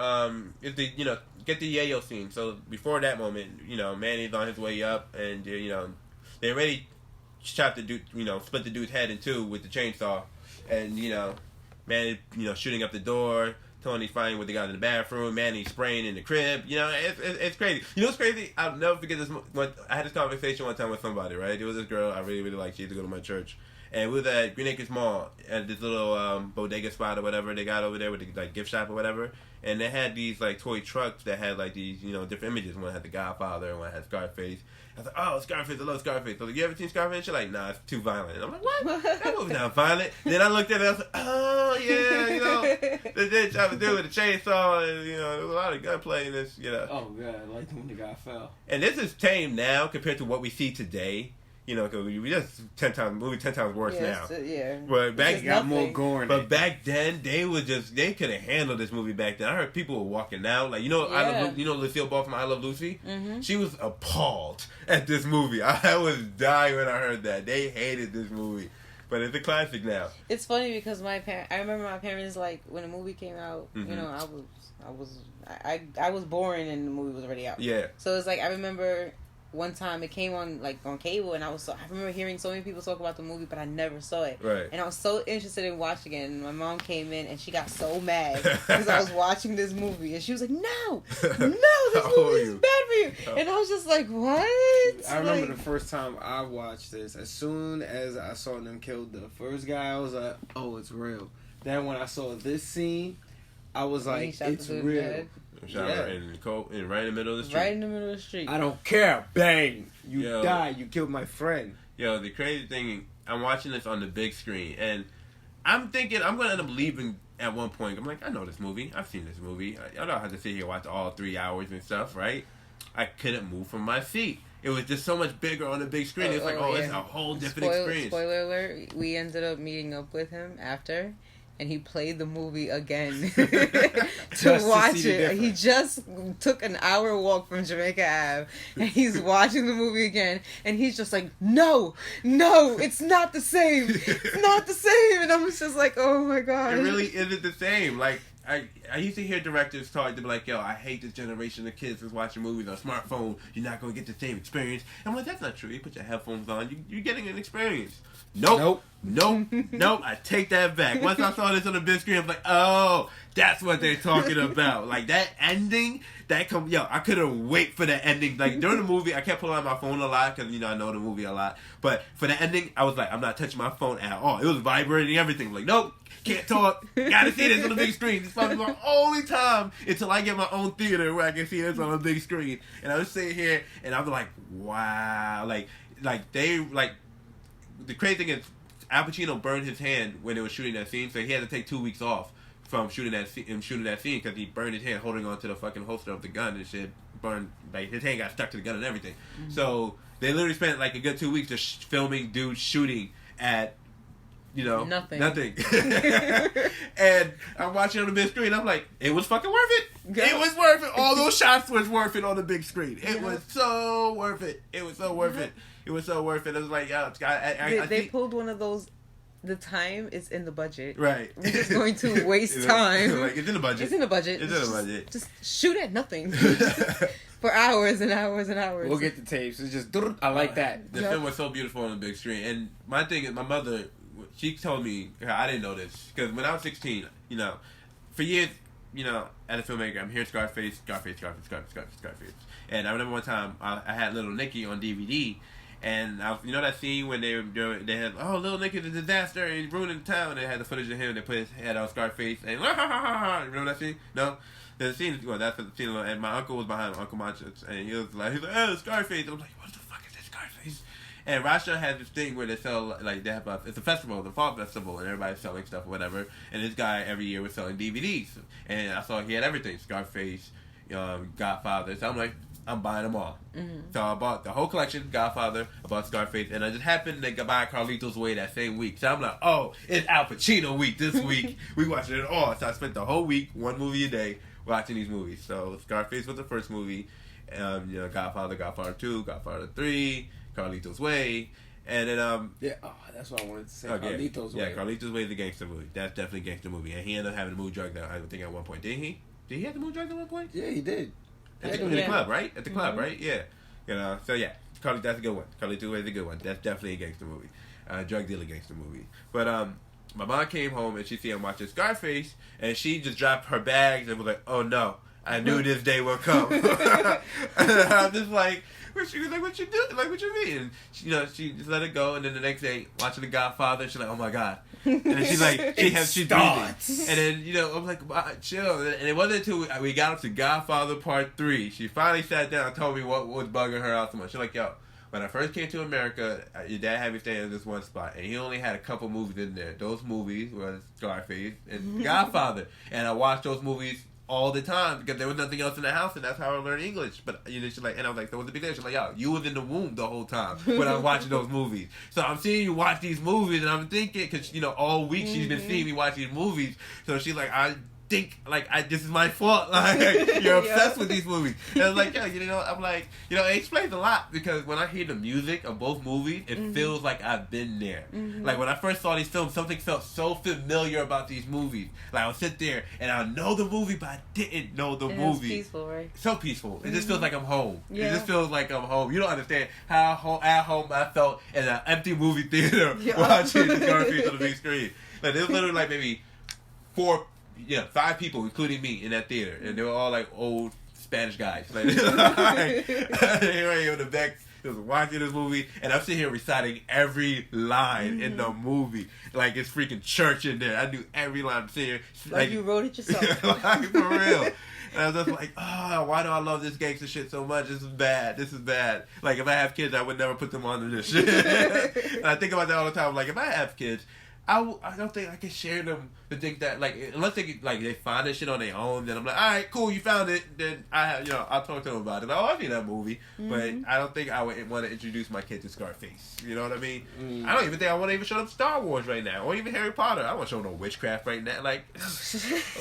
it's the get the yayo scene. So before that moment, Manny's on his way up, and they already chopped the dude, split the dude's head in two with the chainsaw, and Manny shooting up the door. Tony's fighting with the guy in the bathroom. Manny's spraying in the crib. It's crazy. You know what's crazy? I'll never forget this. I had this conversation one time with somebody, right? There was this girl I really, really liked. She used to go to my church. And we was at Green Acres Mall at this little bodega spot or whatever they got over there with the gift shop or whatever. And they had these toy trucks that had these different images. One had the Godfather and one had Scarface. I was like, oh, Scarface, I love Scarface. I was like, you ever seen Scarface? She's like, nah, it's too violent. And I'm like, what? That movie's not violent. Then I looked at it and I was like, oh, yeah, they did try to do it with a chainsaw, and, there was a lot of gunplay in this, Oh, God, I like when the guy fell. And this is tame now compared to what we see today. Because we just 10 times worse now. Yeah. But back got more gore. But back then they couldn't handle this movie back then. I heard people were walking out. Like Lucille Ball from I Love Lucy? Mm-hmm. She was appalled at this movie. I was dying when I heard that. They hated this movie. But it's a classic now. It's funny because I remember my parents, when the movie came out, mm-hmm. I was born and the movie was already out. Yeah. So it's I remember one time it came on cable, and I remember hearing so many people talk about the movie, but I never saw it. Right. And I was so interested in watching it, and my mom came in and she got so mad because I was watching this movie, and she was like, "No, this movie is bad for you." And I was just like, "What?" I remember the first time I watched this. As soon as I saw them kill the first guy, I was like, "Oh, it's real." Then when I saw this scene, I was like, it's real. Shot right in the middle of the street. Right in the middle of the street. I don't care. Bang. You died. You killed my friend. Yo, the crazy thing, I'm watching this on the big screen, and I'm thinking I'm going to end up leaving at one point. I'm like, I know this movie. I've seen this movie. I don't have to sit here and watch all 3 hours and stuff, right? I couldn't move from my seat. It was just so much bigger on the big screen. It's like, it's a whole different experience. Spoiler alert, we ended up meeting up with him after, and he played the movie again to watch it. He just took an hour walk from Jamaica Ave, and he's watching the movie again, and he's just like, no, it's not the same. It's not the same. And I was just like, oh my God. It really isn't the same. Like, I used to hear directors talk to be like, yo, I hate this generation of kids that's watching movies on a smartphone. You're not going to get the same experience. And I'm like, that's not true. You put your headphones on, you're getting an experience. Nope. I take that back. Once I saw this on the big screen, I'm like, oh, that's what they're talking about. Like, that ending, I couldn't wait for the ending. Like, during the movie, I kept pulling out my phone a lot because, I know the movie a lot. But for the ending, I was like, I'm not touching my phone at all. It was vibrating and everything. I'm like, nope. Can't talk. Gotta see this on the big screen. This is probably my only time until I get my own theater where I can see this on the big screen. And I was sitting here and I'm like, wow. The crazy thing is, Al Pacino burned his hand when they were shooting that scene, so he had to take 2 weeks off from shooting that scene because he burned his hand holding onto the fucking holster of the gun and shit. Burned, like, his hand got stuck to the gun and everything. Mm-hmm. So they literally spent like a good 2 weeks just filming dudes shooting at nothing. And I'm watching on the big screen. I'm like, it was fucking worth it. Yeah. It was worth it. All those shots was worth it on the big screen. It was so worth it. It was so worth it. It was so worth it. It was like, yo, they pulled one of those. The time is in the budget. Right. We're just going to waste time. Like, it's in the budget. It's in the budget. It's in the budget. Just shoot at nothing for hours and hours and hours. We'll get the tapes. It's just, I like that. The film was so beautiful on the big screen. And my thing is, my mother, she told me, I didn't know this, because when I was 16, for years, as a filmmaker, I'm hearing Scarface. And I remember one time I had Little Nicky on DVD, and that scene when they had, oh, Little Nicky's a disaster and he's ruining the town. They had the footage of him. They put his head on Scarface and remember that scene? No. The scene, that's the scene, and my uncle was behind me, Uncle Manchas, and he was like, oh, Scarface. And I'm like, what the fuck is this Scarface? And Rasha has this thing where they sell, like, it's a festival, the fall festival, and everybody's selling stuff or whatever. And this guy every year was selling DVDs, and I saw he had everything, Scarface, Godfather. So I'm like, I'm buying them all. Mm-hmm. So I bought the whole collection, Godfather, I bought Scarface, and I just happened to buy Carlito's Way that same week. So I'm like, oh, it's Al Pacino week this week. We watching it all. So I spent the whole week, one movie a day, watching these movies. So Scarface was the first movie, Godfather, Godfather 2, Godfather 3, Carlito's Way, and then that's what I wanted to say. Carlito's Way. Yeah, Carlito's Way is a gangster movie. That's definitely a gangster movie, and he ended up having to move drugs. I think at one point, didn't he? Did he have to move drugs at one point? Yeah, he did. At the club, right? At the club, right? Yeah. So yeah, that's a good one. Carlito's Way is a good one. That's definitely a gangster movie, drug dealer gangster movie. But my mom came home and she see him watching Scarface, and she just dropped her bags and was like, "Oh no, I knew this day would come." And I'm just like, she was like, "What you do? Like, what you mean?" And she just let it go. And then the next day, watching The Godfather, she's like, "Oh my God." And then she's like, she's breathing. And then, I'm like, chill. And it wasn't until we got up to Godfather Part 3, she finally sat down and told me what was bugging her out so much. She's like, yo, when I first came to America, your dad had me staying in this one spot, and he only had a couple movies in there. Those movies were Scarface and Godfather. And I watched those movies all the time because there was nothing else in the house, and that's how I learned English. But she's like, and I was like, so what's the big deal? She's like, yo, you was in the womb the whole time when I was watching those movies. So I'm seeing you watch these movies, and I'm thinking, because all week she's been seeing me watch these movies. So she's like, I think this is my fault. Like, you're obsessed with these movies. And I was like, I'm like, it explains a lot, because when I hear the music of both movies, it feels like I've been there. Like, when I first saw these films, something felt so familiar about these movies. Like, I'll sit there and I'll know the movie, but I didn't know the movie. It's peaceful, right? So peaceful. It just feels like I'm home. Yeah. It just feels like I'm home. You don't understand how at home I felt in an empty movie theater watching the Scarface on the big screen. Like, there was literally like maybe 5 people, including me, in that theater, and they were all like old Spanish guys. Like, they were in the just watching this movie, and I'm sitting here reciting every line in the movie. Like, it's freaking church in there. I knew every line. I'm sitting here. Like you wrote it yourself. Like, for real. And I was just like, why do I love this gangster shit so much? This is bad. This is bad. Like, if I have kids, I would never put them on this shit. And I think about that all the time. Like, if I have kids, I don't think I can share them to think that, like, unless they find this shit on their own, then I'm like, all right, cool, you found it, then I'll talk to them about it. Like, I've seen that movie, but I don't think I would want to introduce my kid to Scarface. You know what I mean? I don't even think I want to even show them Star Wars right now, or even Harry Potter. I want to show them no witchcraft right now. Like, if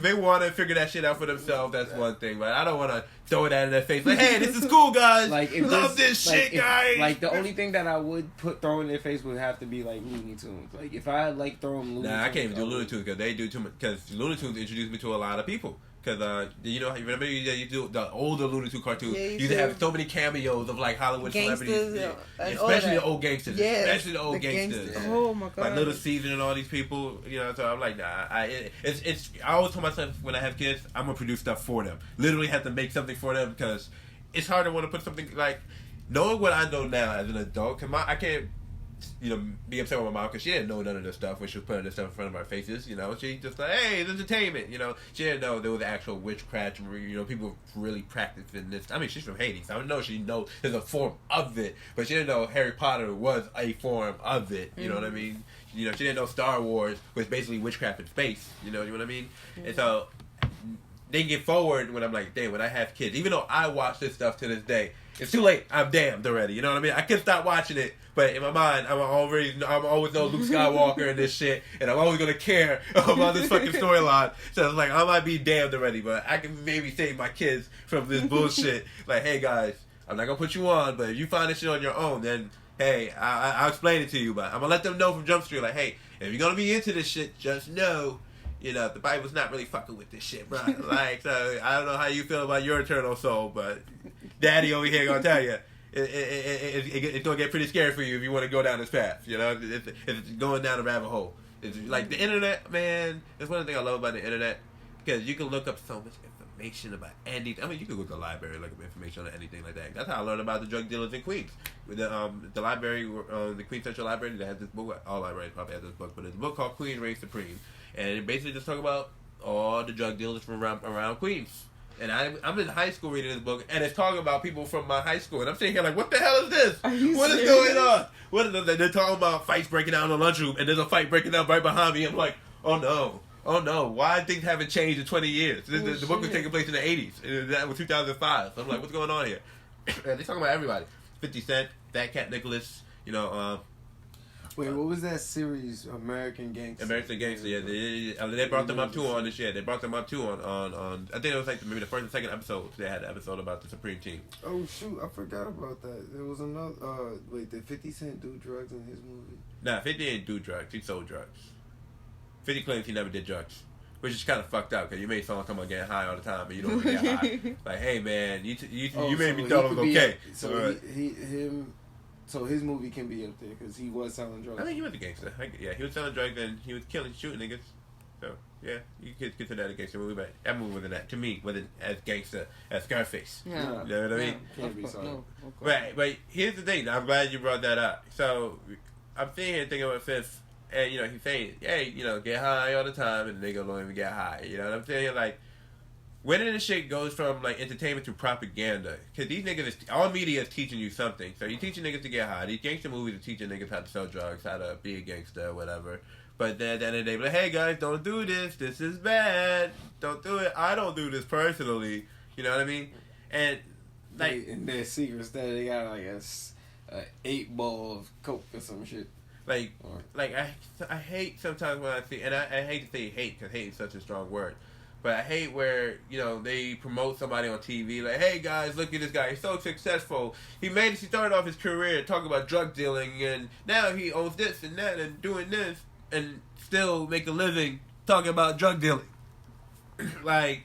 they want to figure that shit out for themselves, that's one thing, but I don't want to throw it at their face. Like, hey, this is cool, guys. Like, love this shit, guys. Like, the only thing that I would throw in their face would have to be like Looney Tunes. Like, if I like throw them Looney Tunes. Nah, I can't even do Looney Tunes because they do too much. Because Looney Tunes introduced me to a lot of people. Because you remember you do the older Looney Tunes cartoons. You used to have so many cameos of like Hollywood celebrities, especially the old gangsters. Yes, especially the old gangsters. Oh my god, like Little Caesar and all these people. So I'm like, nah. I always tell myself when I have kids, I'm gonna produce stuff for them. Literally have to make something for them because it's hard to want to put something like knowing what I know now as an adult. Cause I can't. Be upset with my mom because she didn't know none of this stuff when she was putting this stuff in front of our faces. She just like, hey, it's entertainment. She didn't know there was actual witchcraft. People really practicing this. I mean, she's from Haiti, so I know she knows there's a form of it, but she didn't know Harry Potter was a form of it. You know what I mean? She didn't know Star Wars was basically witchcraft in space. You know what I mean? And so they get forward when I'm like, damn, when I have kids, even though I watch this stuff to this day, it's too late. I'm damned already. You know what I mean? I can stop watching it, but in my mind, I'm always know Luke Skywalker and this shit, and I'm always gonna care about this fucking storyline. So it's like I might be damned already, but I can maybe save my kids from this bullshit. Like, hey guys, I'm not gonna put you on, but if you find this shit on your own, then hey, I'll explain it to you. But I'm gonna let them know from Jump Street, like, hey, if you're gonna be into this shit, just know. The Bible's not really fucking with this shit, bro. Like, so I don't know how you feel about your eternal soul, but Daddy over here gonna tell you, it's gonna get pretty scary for you if you want to go down this path. It's going down a rabbit hole. It's like the internet, man. That's one of the things I love about the internet because you can look up so much information about anything. I mean, you can go to the library, look up information on anything like that. That's how I learned about the drug dealers in Queens. With the library, the Queens Central Library, they have this book. All libraries probably have this book, but there's a book called Queen Reigns Supreme. And it basically just talk about all the drug dealers from around Queens. And I'm in high school reading this book, and it's talking about people from my high school. And I'm sitting here like, what the hell is this? What is going on? They're talking about fights breaking down in the lunchroom, and there's a fight breaking down right behind me. I'm like, oh no. Why things haven't changed in 20 years? The book was taking place in the 80s. That was 2005. So I'm like, what's going on here? And they're talking about everybody. 50 Cent, Fat Cat Nicholas, Wait, what was that series? American Gangster. American Gangster, yeah. They brought them up too on this year. They brought them up too on I think it was like maybe the first and second episode. They had an episode about the Supreme Team. Oh shoot, I forgot about that. There was another. Wait, did 50 Cent do drugs in his movie? Nah, 50 didn't do drugs. He sold drugs. 50 claims he never did drugs, which is kind of fucked up because you made someone come on getting high all the time, but you don't get high. Like, hey man, you made me thought it was okay. So his movie can be up there because he was selling drugs. I think he was a gangster. Yeah, he was selling drugs and he was shooting niggas. So yeah, you could consider that a gangster movie, but that movie wasn't that to me wasn't as gangster as Scarface. Yeah. You know what I mean? Can't be sorry. Right, but here's the thing. I'm glad you brought that up. So I'm sitting here thinking about Fifth, and he's saying, hey, get high all the time, and the nigga don't even get high. You know what I'm saying? Like, where did this shit goes from like entertainment to propaganda? Because these niggas, all media is teaching you something. So you're teaching niggas to get high. These gangster movies are teaching niggas how to sell drugs, how to be a gangster, or whatever. But then at the end of the day, like, hey guys, don't do this. This is bad. Don't do it. I don't do this personally. You know what I mean? And like in their secrets, they got like a 8 ball of coke or some shit. Like I hate sometimes when I see, and I hate to say hate because hate is such a strong word. But I hate where, they promote somebody on TV like, hey guys, look at this guy. He's so successful. He started off his career talking about drug dealing, and now he owns this and that and doing this and still make a living talking about drug dealing. Like,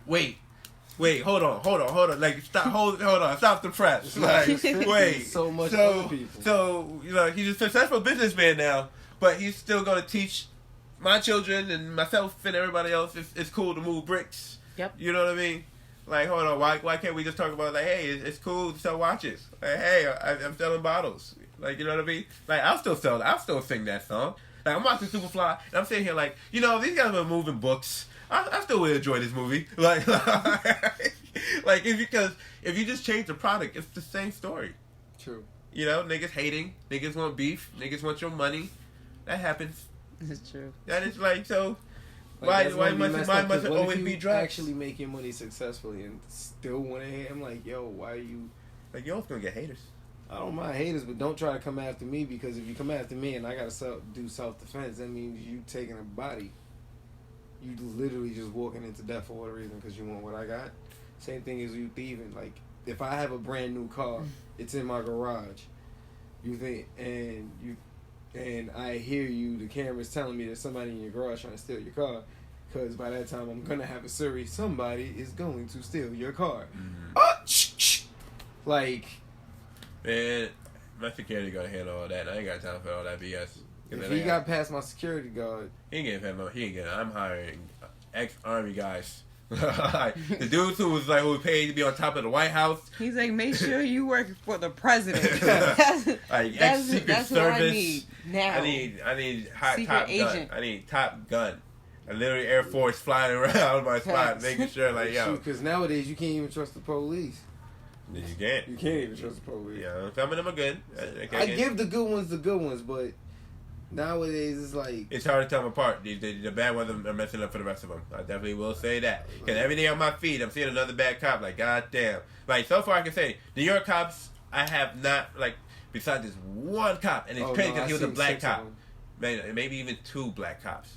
wait, hold on. Like, hold on. Stop the press. Like, wait. So much other people. So, he's a successful businessman now, but he's still going to teach my children and myself and everybody else, it's cool to move bricks. Yep. You know what I mean? Like, hold on, why can't we just talk about, like, hey, it's cool to sell watches. Like, hey, I'm selling bottles. Like, you know what I mean? Like, I'll still sing that song. Like, I'm watching Superfly, and I'm sitting here like, you know, these guys are moving books. I still would enjoy this movie. Like, like, because if you just change the product, it's the same story. True. You know, niggas hating, niggas want beef, niggas want your money. That happens. It's true. That is like, so... Like, why must it always be drugs? Actually making money successfully and still want to hate. I'm like, yo, why are you? Like, you're always gonna get haters. I don't mind haters, but don't try to come after me, because if you come after me and I gotta do self-defense, that means you taking a body. You literally just walking into death for what reason? Because you want what I got. Same thing as you thieving. Like, if I have a brand new car, it's in my garage. You think and I hear you, the camera's telling me there's somebody in your garage trying to steal your car, because by that time I'm going to have a Siri, somebody is going to steal your car. Like... Man, my security gonna handle all that. I ain't got time for all that BS. If he got past my security guard... He ain't getting I'm hiring ex-army guys. Like, the dudes who was paid to be on top of the White House. He's like, make sure you work for the president. Like, ex-Secret Service. What I need now. I need hot Secret Top agent. Gun. I need Top Gun. A literally Air Force flying around my spot, making sure, like, yo. Because nowadays you can't even trust the police. You can't. You can't even trust the police. Yeah, some of them are good. I give the good ones, but nowadays it's like... It's hard to tell them apart. The bad ones are messing up for the rest of them. I definitely will say that. Because every day on my feed, I'm seeing another bad cop. Like, goddamn. Like, so far I can say, New York cops, I have not, like, besides this one cop, and it's crazy because he was a black cop. Maybe even 2 black cops.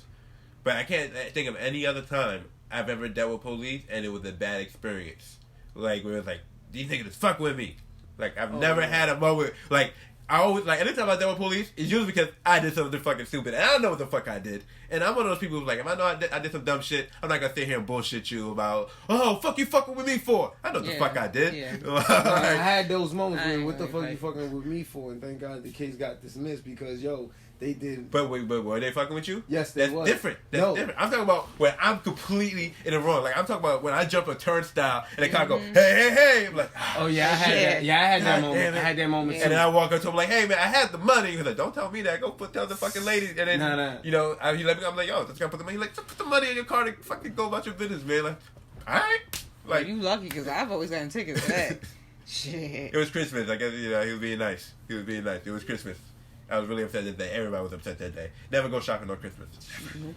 But I can't think of any other time I've ever dealt with police, and it was a bad experience. Like, where it was like, these niggas fuck with me. Like, I've never had a moment. Like, I always, like, anytime I deal with police, it's usually because I did something fucking stupid. And I don't know what the fuck I did. And I'm one of those people who's like, if I know I did some dumb shit, I'm not gonna sit here and bullshit you about, oh, fuck you fucking with me for? I know what the fuck I did. Yeah. I had those moments where, what the fuck you fucking with me for? And thank God the case got dismissed, because, yo, they did. But were they fucking with you? Yes, they was. Different. That's different. I'm talking about when I'm completely in the wrong. Like, I'm talking about when I jump a turnstile and the cop go, hey. I'm like, oh yeah, I had that. Yeah, I had that moment. I had that moment too. And then I walk up to him like, hey man, I had the money. He's like, don't tell me that. Go tell the fucking lady. And then, you know, he let me. I'm like, yo, just gotta put the money. He's like, just put the money in your car to fucking go about your business, man. Like, all right. Like, you lucky, because I've always gotten tickets for that. Shit. It was Christmas. I guess, you know, he was being nice. It was Christmas. I was really upset that day. Everybody was upset that day. Never go shopping on Christmas.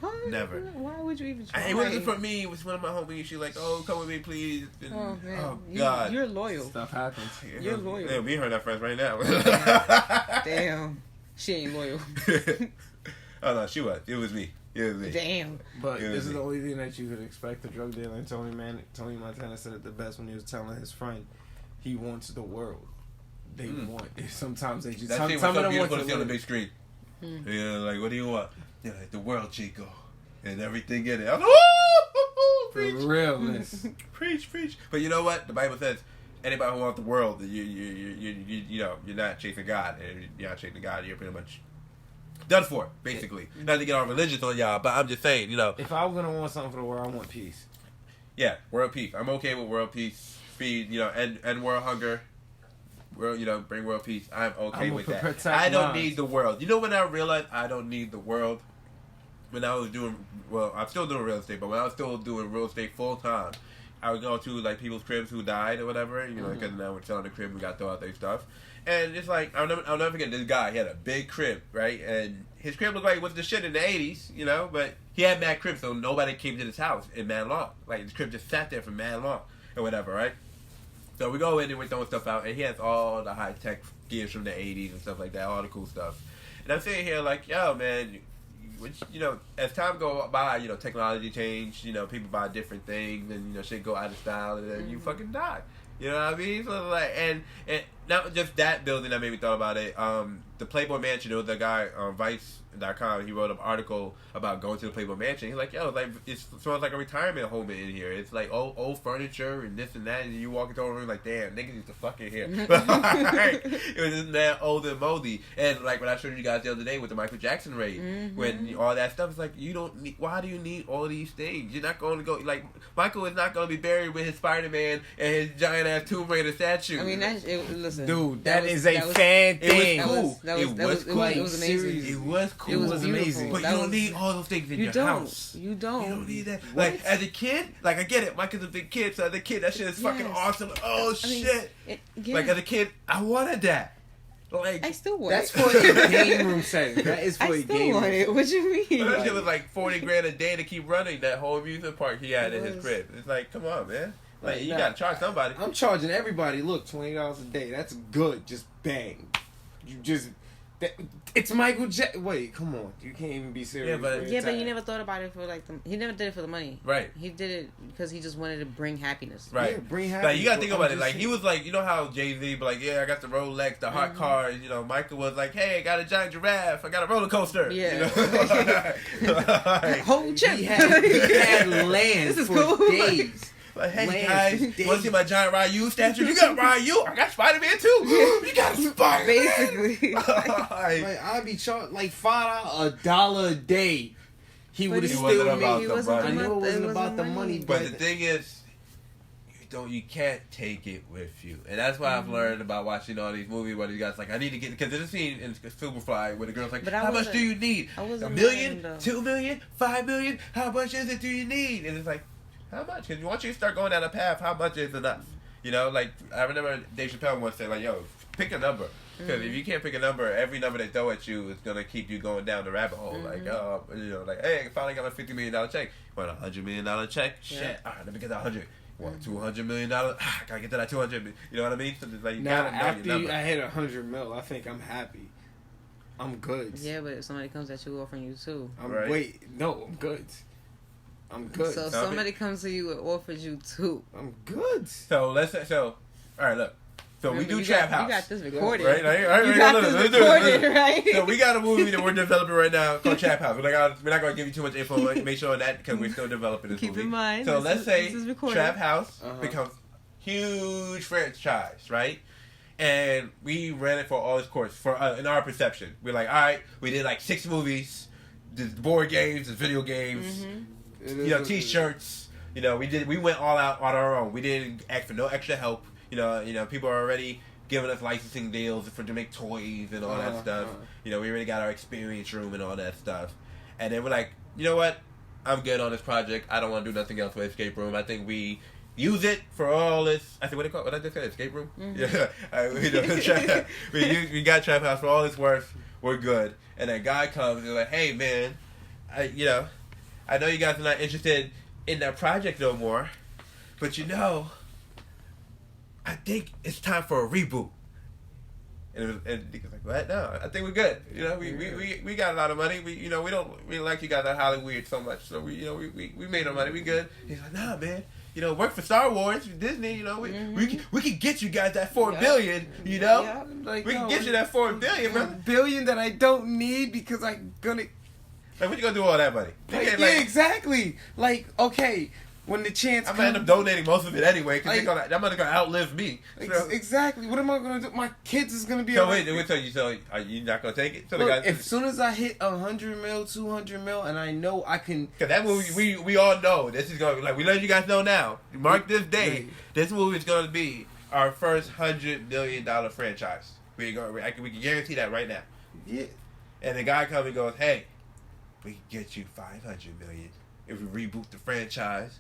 What? Never. Why would you even try? It wasn't for me. It was one of my homies. She like, oh, come with me, please. And, oh, man. Oh, God. You're loyal. Stuff happens. You're loyal. Yeah, me and her not friends right now. Damn. She ain't loyal. Oh, no, she was. It was me. Damn. But this is the only thing that you could expect. The drug dealer. And Tony Montana said it the best when he was telling his friend he wants the world. They want. Sometimes they just. That scene was so beautiful to see on the big screen. Yeah, like, what do you want? Yeah, like the world, Chico, and everything in it. I was like, preach, realness, preach. But you know what? The Bible says, anybody who wants the world, you know, you're not chasing God, and you're not chasing God. You're pretty much done for, basically. Not to get all religious on y'all, but I'm just saying, you know. If I was gonna want something for the world, I want peace. Yeah, world peace. I'm okay with world peace. Speed, you know, and world hunger. World, you know, bring world peace. I'm okay with that. I don't need the world. You know when I realized I don't need the world? When I was doing, well, I'm still doing real estate, but when I was still doing real estate full time, I would go to like people's cribs who died or whatever, you know, because now we're selling the crib, we got to throw out their stuff. And it's like, I'll never forget this guy. He had a big crib, right? And his crib looked like it was the shit in the 80s, you know, but he had mad cribs, so nobody came to his house in mad long. Like, his crib just sat there for mad long or whatever, right? So we go in and we're throwing stuff out, and he has all the high-tech gears from the 80s and stuff like that, all the cool stuff. And I'm sitting here like, yo, man, you know, as time go by, you know, technology change, you know, people buy different things, and, you know, shit go out of style, and then you fucking die. You know what I mean? So, like, and not just that building that made me thought about it. The Playboy Mansion. There was a guy on Vice.com. He wrote an article about going to the Playboy Mansion. He's like, yo, like it smells like a retirement home in here. It's like old furniture and this and that. And you walk into a room like, damn, niggas used to fuck in here. It was just that old and moldy. And like what I showed you guys the other day with the Michael Jackson raid, when all that stuff is like, you don't need. Why do you need all these things? You're not going to go like Michael is not going to be buried with his Spider-Man and his giant ass Tomb Raider statue. I mean, listen, dude, that is a fan thing. It was cool. It was amazing. It was cool. It was amazing. But you don't need all those things in your house. You don't. You don't need that. Like, as a kid, like, I get it. Michael's a big kid, so as a kid, that shit is fucking awesome. Oh, shit. Like, as a kid, I wanted that. Like, I still want that's it. for a game room setting. That is for a game room. It. What you mean? That shit was like $40,000 a day to keep running that whole amusement park he had in his crib. It's like, come on, man. Like, you gotta charge somebody. I'm charging everybody. Look, $20 a day. That's good. Just bang. You just. It's Michael Jackson. Wait, come on. You can't even be serious. But you never thought about it for like he never did it for the money. Right. He did it because he just wanted to bring happiness. Right. Yeah, bring happiness. Like, you gotta think about it. Like, he was like, you know how Jay-Z be like, yeah, I got the Rolex, the hot car. You know, Michael was like, hey, I got a giant giraffe. I got a roller coaster. Yeah. You know? Like, whole chip. He had land This is for cool. days. Like, hey Land guys, for days. want to see my giant Ryu statue? You got Ryu? I got Spider-Man too. You got Spider-Man. Basically. Like, I'd be charged like $5 a day. He would have It wasn't still about made. the money. I know it wasn't about the money, but the thing is, you can't take it with you, and that's why I've learned about watching all these movies where these guys like, I need to get, because there's a scene in Superfly where the girl's like, how much do you need? $1 million, $2 million, $5 million? How much is it? Do you need? And it's like, how much? Because once you start going down a path, how much is enough? You know, like I remember Dave Chappelle once said, like, yo, pick a number. Because if you can't pick a number, every number they throw at you is gonna keep you going down the rabbit hole. Like, you know, like, hey, I finally got my $50 million check. Want a $100 million check? Yeah. Shit, all right, let me get that 100. Want $200 million? Gotta get to that 200. You know what I mean? So it's like, you now gotta know after your number. I hit 100 mil, I think I'm happy. I'm good. Yeah, but if somebody comes at you offering you too. I'm good. I'm good. So if somebody comes to you and offers you too. I'm good. So let's say, all right, look. So we do Trap House. You got this recorded. Right? You got this recorded, right? So we got a movie that we're developing right now called Trap House. We're not going to give you too much information on that because we're still developing this movie. Keep in mind. So let's say Trap House Uh-huh. becomes huge franchise, right? And we ran it for all its course for in our perception. We're like, all right, we did like 6 movies, there's board games, there's video games, you know, T-shirts. You know, we went all out on our own. We didn't ask for no extra help. You know, people are already giving us licensing deals to make toys and all that stuff. You know, we already got our experience room and all that stuff. And then we're like, you know what? I'm good on this project. I don't want to do nothing else with Escape Room. I think we use it for all this. I said, what do you call it? What did I just say? Escape Room? Yeah. We got Trap House for all it's worth. We're good. And a guy comes and is like, hey, man, I know you guys are not interested in that project no more, but I think it's time for a reboot. And Dick was like, what? No, I think we're good. You know, we got a lot of money. We don't really like you guys at Hollywood so much. So we made our money. We good. He's like, nah, man. You know, work for Star Wars, Disney. You know, we can get you guys that $4 billion. You know, we can get you that $4 billion, bro. $1 billion that I don't need because I'm gonna. Like, what you gonna do with all that money? Exactly. Like, okay, when the chance I'm gonna end up donating most of it anyway because that money's gonna outlive me. So. Exactly. What am I gonna do? My kids is gonna be. So wait, tell you. So are you not gonna take it? So look, as soon as I hit 100 mil, 200 mil, and I know I can. Because that movie, we all know this is gonna be like, we let you guys know now. Mark this day. This movie is gonna be our first $100 million franchise. We can guarantee that right now. Yeah. And the guy comes and goes, hey, we can get you $500 million if we reboot the franchise.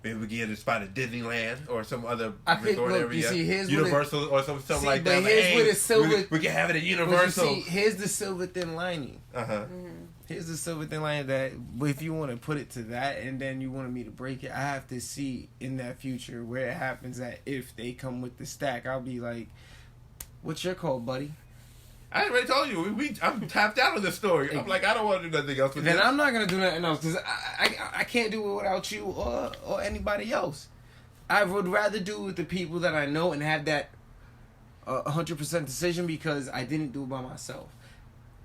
Maybe we get a spot at Disneyland or some other resort area, you see, Universal or something like that. But here's where the silver. We can have it at Universal. See, here's the silver thin lining. Mm-hmm. Here's the silver thin lining that if you want to put it to that, and then you wanted me to break it, I have to see in that future where it happens that if they come with the stack, I'll be like, "What's your call, buddy?" I already told you. I'm tapped out of the story. I'm like, I don't want to do nothing else with this. Then this. I'm not gonna do nothing else because I can't do it without you or anybody else. I would rather do it with the people that I know and have that 100% decision because I didn't do it by myself.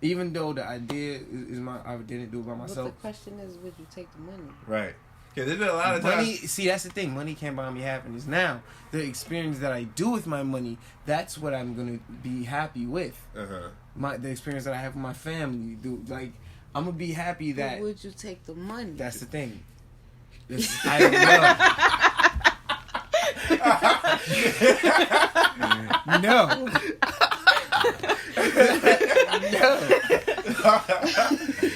Even though the idea I didn't do it by myself. But the question is, would you take the money? Right. Because there's been a lot of times. Money, see, that's the thing. Money can't buy me happiness. Now, the experience that I do with my money, that's what I'm gonna be happy with. The experience that I have with my family, like, I'm gonna be happy that. But would you take the money? That's the thing. I don't know. No.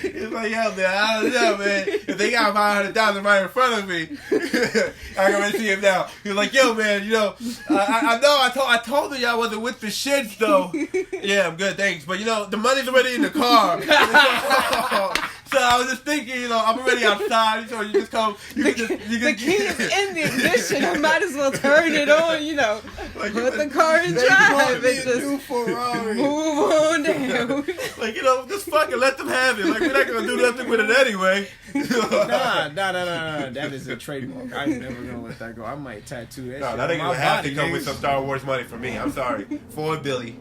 It's like, yo, man, I don't know, man. If they got $500,000 right in front of me, I can see him now. He's like, yo, man, you know, I know I told you I wasn't with the shits, though. Yeah, I'm good, thanks. But, you know, the money's already in the car. So I was just thinking, you know, I'm already outside, so you just come. The key is in the ignition. I might as well turn it on, you know. Like, put the car in drive and just move on down. Like, you know, just fucking let them have it. Like, we're not going to do nothing with it anyway. Nah. That is a trademark. I'm never going to let that go. I might tattoo that shit. No, that ain't going to have to come with some Star Wars money for me. I'm sorry. For Billy.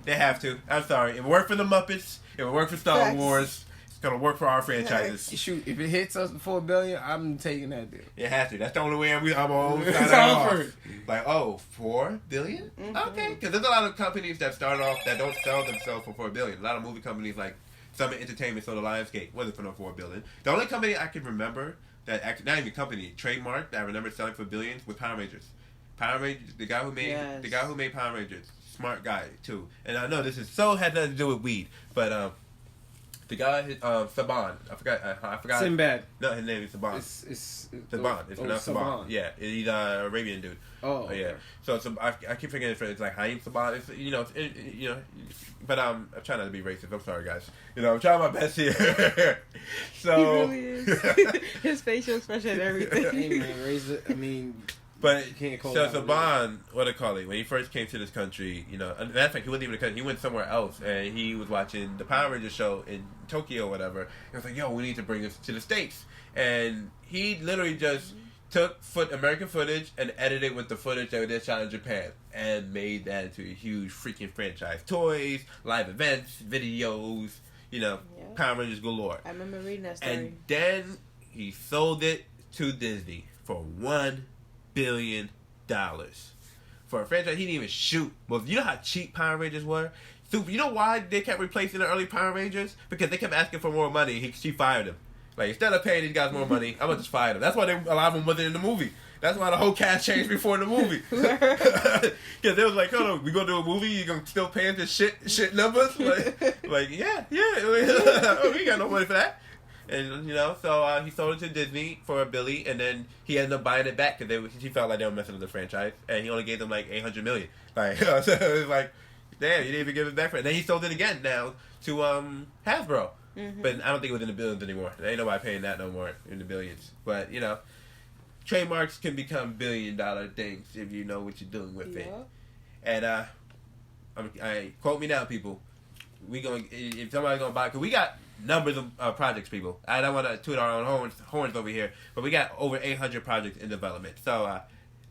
They have to. I'm sorry. It worked for the Muppets. It would work for Star Wars. Gonna work for our franchises. Shoot, if it hits us $4 billion, I'm taking that deal. It has to. That's the only way I'm on. Like, oh, $4 billion? Mm-hmm. Okay, because there's a lot of companies that start off that don't sell themselves for $4 billion. A lot of movie companies like Summit Entertainment, so the Lionsgate wasn't for no $4 billion. The only company I can remember that actually, not even company, trademark that I remember selling for billions was Power Rangers. Power Rangers, the guy who made Power Rangers, smart guy too. And I know this had nothing to do with weed, but the guy, Saban. I forgot. Sinbad. No, his name is Saban. It's Saban. It's pronounced Saban. Yeah, he's an Arabian dude. Oh, okay. Yeah. So I keep forgetting it's like Haim Saban. It's, you know, but I'm trying not to be racist. I'm sorry, guys. You know, I'm trying my best here. So he really is. His facial expression and everything. Hey man, raise it. I mean. But so Saban, what do I call it? When he first came to this country, you know, matter of fact, he wasn't even in the country. He went somewhere else, and he was watching the Power Rangers show in Tokyo or whatever. He was like, "Yo, we need to bring this to the States." And he literally just took American footage and edited with the footage that they shot in Japan, and made that into a huge freaking franchise. Toys, live events, videos, you know, Power Rangers galore. I remember reading that story. And then he sold it to Disney for $1 billion for a franchise he didn't even shoot. Well, you know how cheap Power Rangers were? So you know why they kept replacing the early Power Rangers? Because they kept asking for more money. She fired them. Like, instead of paying these guys more money, I'm gonna just fire them. That's why a lot of them wasn't in the movie. That's why the whole cast changed before the movie. Because they was like, "Oh no, we gonna do a movie? You gonna still pay us shit numbers?" Like yeah. We got no money for that. And, you know, so he sold it to Disney for $1 billion, and then he ended up buying it back because he felt like they were messing with the franchise, and he only gave them like $800 million. Like, so it was like, damn, you didn't even give it back for it. And then he sold it again now to Hasbro, but I don't think it was in the billions anymore. There ain't nobody paying that no more in the billions. But you know, trademarks can become $1 billion things if you know what you're doing with it. And I quote me now, people. If somebody's gonna buy, because we got numbers of projects, people. I don't want to toot our own horns over here, but we got over 800 projects in development. So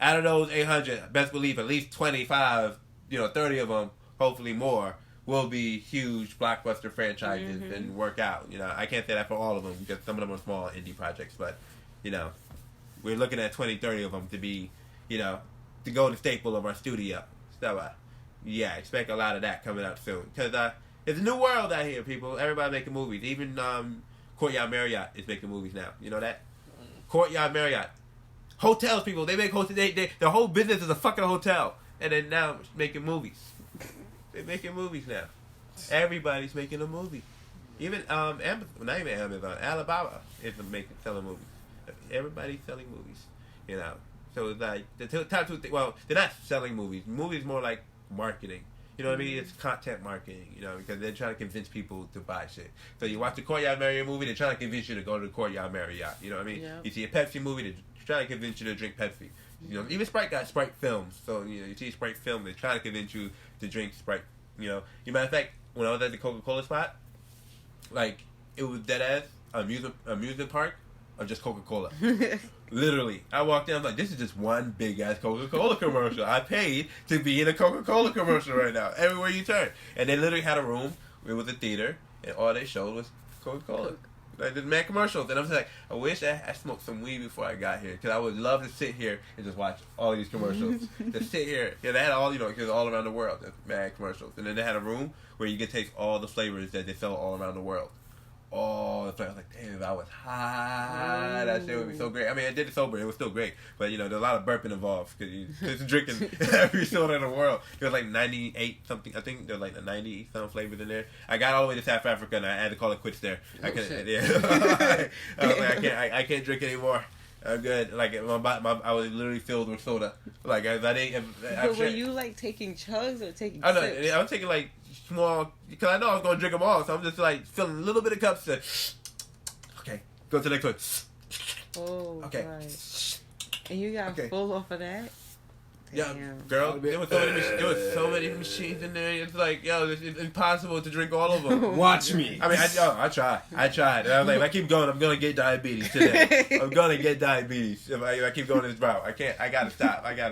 out of those 800, best believe at least 25, 30 of them, hopefully more, will be huge blockbuster franchises and work out. You know, I can't say that for all of them because some of them are small indie projects, but we're looking at 20, 30 of them to be, to go the staple of our studio. So expect a lot of that coming out soon because it's a new world out here, people. Everybody making movies. Even Courtyard Marriott is making movies now. You know that? Courtyard Marriott. Hotels, people. They make hotels. The whole business is a fucking hotel. And then now making movies. They're making movies now. Everybody's making a movie. Even Amazon, not even Amazon, Alibaba is selling movies. Everybody's selling movies. So it's like the top two things. Well, they're not selling movies. Movies more like marketing. You know what I mean? It's content marketing, because they're trying to convince people to buy shit. So you watch the Courtyard Marriott movie, they're trying to convince you to go to the Courtyard Marriott. You know what I mean? Yeah. You see a Pepsi movie, they're trying to convince you to drink Pepsi. Even Sprite got Sprite films. So, you see a Sprite film, they're trying to convince you to drink Sprite. Matter of fact, when I was at the Coca Cola spot, like, it was dead ass amusement park of just Coca Cola. Literally, I walked in. I'm like, this is just one big ass Coca Cola commercial. I paid to be in a Coca Cola commercial right now. Everywhere you turn, and they literally had a room. It was a theater, and all they showed was Coca Cola. Like, there's mad commercials, and I'm just like, I wish I smoked some weed before I got here, because I would love to sit here and just watch all these commercials. Just sit here, yeah, they had all, because all around the world, there's mad commercials, and then they had a room where you could taste all the flavors that they sell all around the world. Oh, I was like, damn, if I was high, that shit would be so great. I mean, I did it sober, it was still great, but there's a lot of burping involved because you're drinking every soda in the world. There was like 98 something, I think there were like the 90 some flavors in there. I got all the way to South Africa and I had to call it quits there. I couldn't, I was like, I can't drink anymore. I'm good. Like I was literally filled with soda. Like I didn't. But were you like taking chugs or taking? I know. sips? I was taking like small because I know I was gonna drink them all. So I'm just like filling a little bit of cups. Okay, go to the next one. Oh, okay. Right. And you got full off of that. Yeah, Damn. girl, there was so many machines in there. It's like, it's impossible to drink all of them. Watch me. I mean, I tried. And I was like, if I keep going, I'm gonna get diabetes today. I'm gonna get diabetes if I keep going this route. I gotta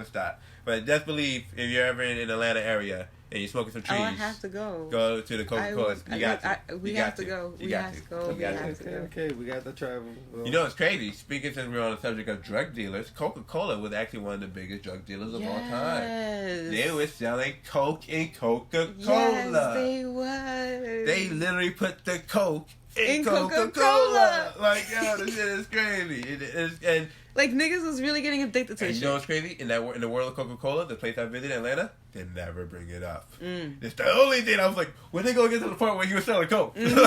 stop. But just believe if you're ever in the Atlanta area and you're smoking some trees. Oh, I have to go. Go to the Coca Cola. You got to. We have to go. We have to go. Okay, we got to travel. You know, it's crazy. Speaking since we're on the subject of drug dealers, Coca Cola was actually one of the biggest drug dealers of all time. They were selling Coke in Coca Cola. Yes, they was. They literally put the Coke in Coca Cola. Like, this shit is crazy. And like, niggas was really getting addicted to it. You know what's crazy? In the world of Coca Cola, the place I visited in Atlanta, they never bring it up. It's the only thing I was like, when they gonna get to the part where you were selling Coke? That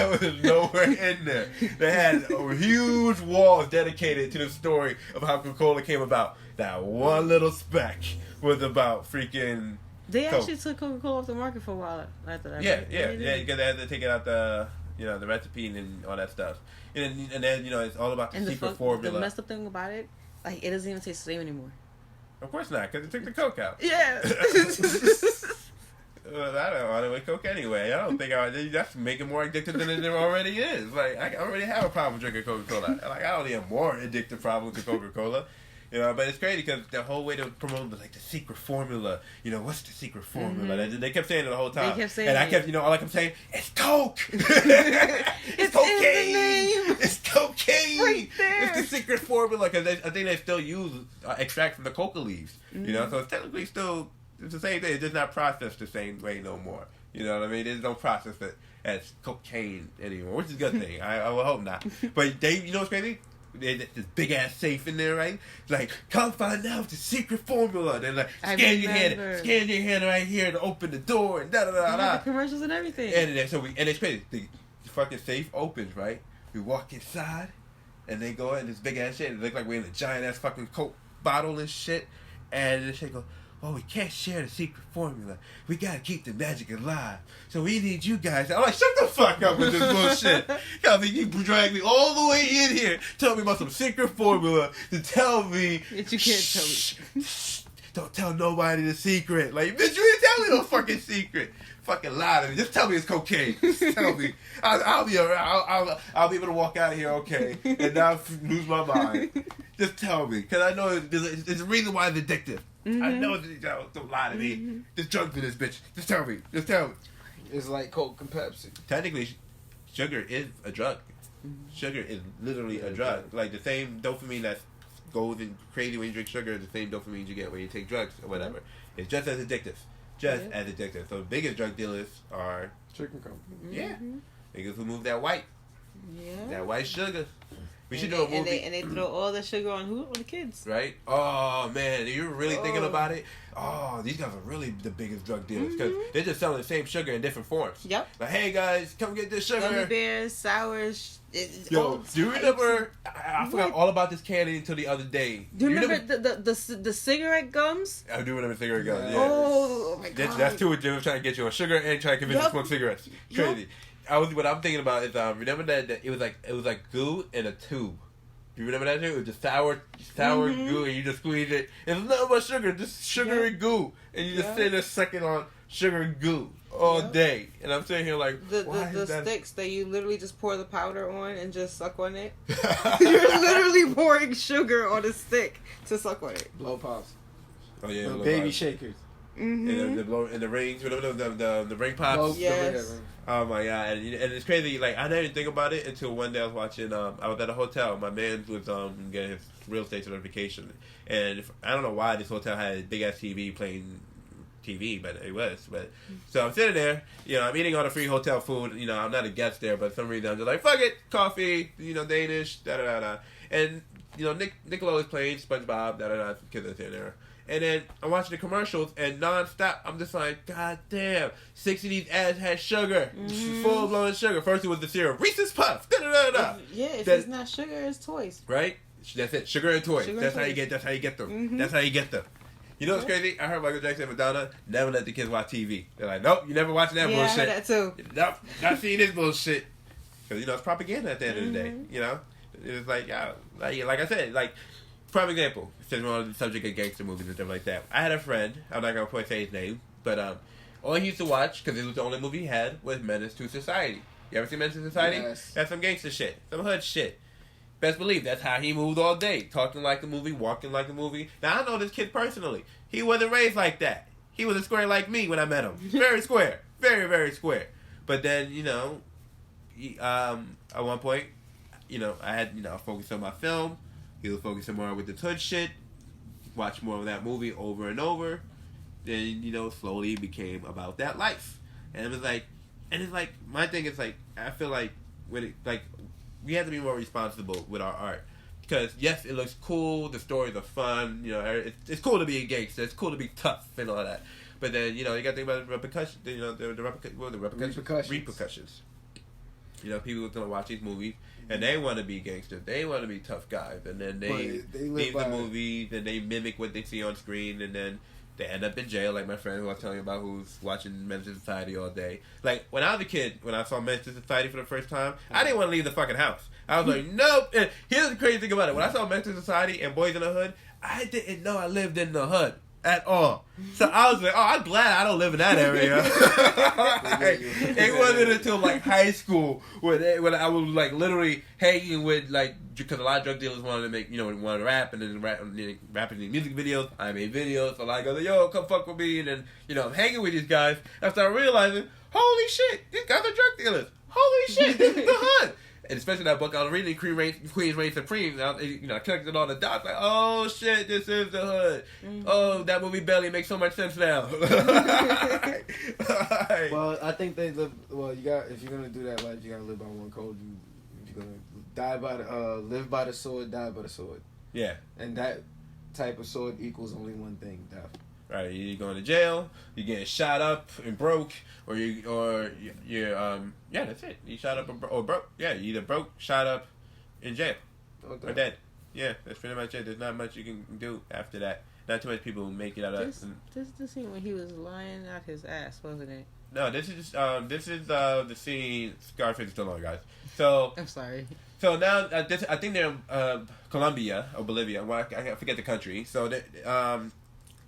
was nowhere in there. They had huge walls dedicated to the story of how Coca Cola came about. That one little speck was about freaking. They actually took Coca Cola off the market for a while after that. Yeah, because they had to take it out the recipe and all that stuff. And then it's all about the secret formula. The messed up thing about it, like, it doesn't even taste the same anymore. Of course not, because they took the Coke out. Yeah. I don't want to with Coke anyway. I don't think that's making more addictive than it already is. Like, I already have a problem drinking Coca-Cola. Like, I don't need a more addictive problem to Coca-Cola. But it's crazy because the whole way they would promote was like the secret formula. What's the secret formula? Mm-hmm. They kept saying it the whole time. They kept saying and I kept, all I kept saying, it's Coke! It's cocaine! It's cocaine! Right there. It's the secret formula because I think they still use extract from the coca leaves. Mm-hmm. So it's technically still, it's the same thing. It's just not processed the same way no more. You know what I mean? They just don't process it as cocaine anymore, which is a good thing. I would hope not. But you know what's crazy? There's this big ass safe in there, right? It's like, come find out the secret formula. They're like, scan your hand right here to open the door and da da da da. The commercials and everything. And it's crazy. The fucking safe opens, right? We walk inside, and they go in this big ass shit. It looks like we're in a giant ass fucking Coke bottle and shit. And the shit goes, oh, we can't share the secret formula. We gotta keep the magic alive. So we need you guys. I'm like, shut the fuck up with this bullshit. You dragged me all the way in here, tell me about some secret formula to tell me that you can't tell me. Don't tell nobody the secret. Like, bitch, you didn't tell me no fucking secret. Fucking lie to me. Just tell me it's cocaine. Just tell me. I'll be alright. I'll be able to walk out of here okay and not lose my mind. Just tell me, because I know there's a reason why it's addictive. Mm-hmm. I know don't lie to me. Mm-hmm. Just drug to this bitch. Just tell me. It's like Coke and Pepsi. Technically, sugar is a drug. Sugar is literally a drug. Like the same dopamine that goes in crazy when you drink sugar is the same dopamine you get when you take drugs or whatever. It's just as addictive. As addictive. So the biggest drug dealers are chicken companies. Yeah. Niggas who move that white. Yeah. That white sugar. We should do a movie. And they throw all the sugar on who? On the kids. Right? Oh, man. You're really thinking about it? Oh, these guys are really the biggest drug dealers because they're just selling the same sugar in different forms. Yep. Like, hey, guys, come get this sugar. Gummy bears, sours. Yo, do you remember? I forgot all about this candy until the other day. Do you remember the cigarette gums? I do remember cigarette gums, yeah. Oh, my God. That's two of them trying to get you on sugar and trying to convince you to smoke cigarettes. Crazy. What I'm thinking about is remember that it was like goo in a tube. Do you remember that too? It was just sour goo, and you just squeeze it. It's not much sugar, just sugar and goo, and you just sit there sucking on sugar goo all day, and I'm sitting here like the sticks that you literally just pour the powder on and just suck on it. You're literally pouring sugar on a stick to suck on it. Blow pops. Oh yeah, the baby shakers. And the rings, the ring pops. Yes. Oh my god, and it's crazy. Like I didn't even think about it until one day I was watching. I was at a hotel. My man was getting his real estate certification, and I don't know why this hotel had a big ass TV playing TV, but it was. But so I'm sitting there, I'm eating all the free hotel food. I'm not a guest there, but for some reason I'm just like, fuck it, coffee, Danish, da da da, and Nickelodeon is playing SpongeBob, da da da, kids are sitting there. And then I'm watching the commercials, and nonstop, I'm just like, God damn, 6 of these ads had sugar, full blown sugar. First it was the cereal, Reese's Puffs, da da da da. Yeah, if it's not sugar, it's toys. Right? That's it, sugar and toys. That's how you get them. That's how you get them. You know what's crazy? I heard Michael Jackson and Madonna never let the kids watch TV. They're like, nope, you never watching that bullshit. Yeah, I heard that too. Nope, not seeing this bullshit. Because, it's propaganda at the end of the day, It's like, like I said, like, prime example, since we're on the subject of gangster movies and stuff like that. I had a friend, I'm not going to say his name, but all he used to watch, because it was the only movie he had, was Menace to Society. You ever seen Menace to Society? Yes. That's some gangster shit, some hood shit. Best believe that's how he moved all day, talking like a movie, walking like a movie. Now, I know this kid personally. He wasn't raised like that. He was a square like me when I met him. Very square. Very, very square. But then, at one point, I had, focused on my film. He was focusing more with the hood shit. Watched more of that movie over and over. Then, slowly it became about that life. And it's like, my thing is like, I feel like, we have to be more responsible with our art. Because, yes, it looks cool, the stories are fun, it's cool to be a gangster, it's cool to be tough and all that. But then, you got to think about the repercussions, repercussions. People are going to watch these movies, and they want to be gangsters, they want to be tough guys, and then they leave the movies, and they mimic what they see on screen, and then they end up in jail, like my friend who I was telling you about, who's watching Menace to Society all day. Like, when I was a kid, when I saw Menace to Society for the first time, I didn't want to leave the fucking house. I was like, nope. And here's the crazy thing about it. When I saw Menace to Society and Boys in the Hood, I didn't know I lived in the hood at all. So I was like, oh, I'm glad I don't live in that area. It wasn't until like high school when I was like literally hanging with because a lot of drug dealers wanted to make, wanted to rap and then rapping in music videos. I made videos, so like, yo, come fuck with me, and then I'm hanging with these guys. I started realizing, holy shit, these guys are drug dealers. Holy shit, this is the hood. And especially that book I was reading, Queens Reign Supreme, I connected all the dots, like, oh shit, this is the hood. Oh, that movie Belly makes so much sense now. Well, I think they live. Well, if you're gonna do that life, you gotta live by one code. You're gonna live by the sword, die by the sword. Yeah. And that type of sword equals only one thing: death. Right, you're going to jail, you're getting shot up and broke, or you're that's it. You shot up or broke. Yeah, you either broke, shot up, in jail, or dead. Yeah, that's pretty much it. There's not much you can do after that. Not too much people make it out of. This is the scene when he was lying out his ass, wasn't it? No, this is the scene. Scarface is still on, guys. So I'm sorry. So now I think they're in Colombia or Bolivia. Well, I forget the country. So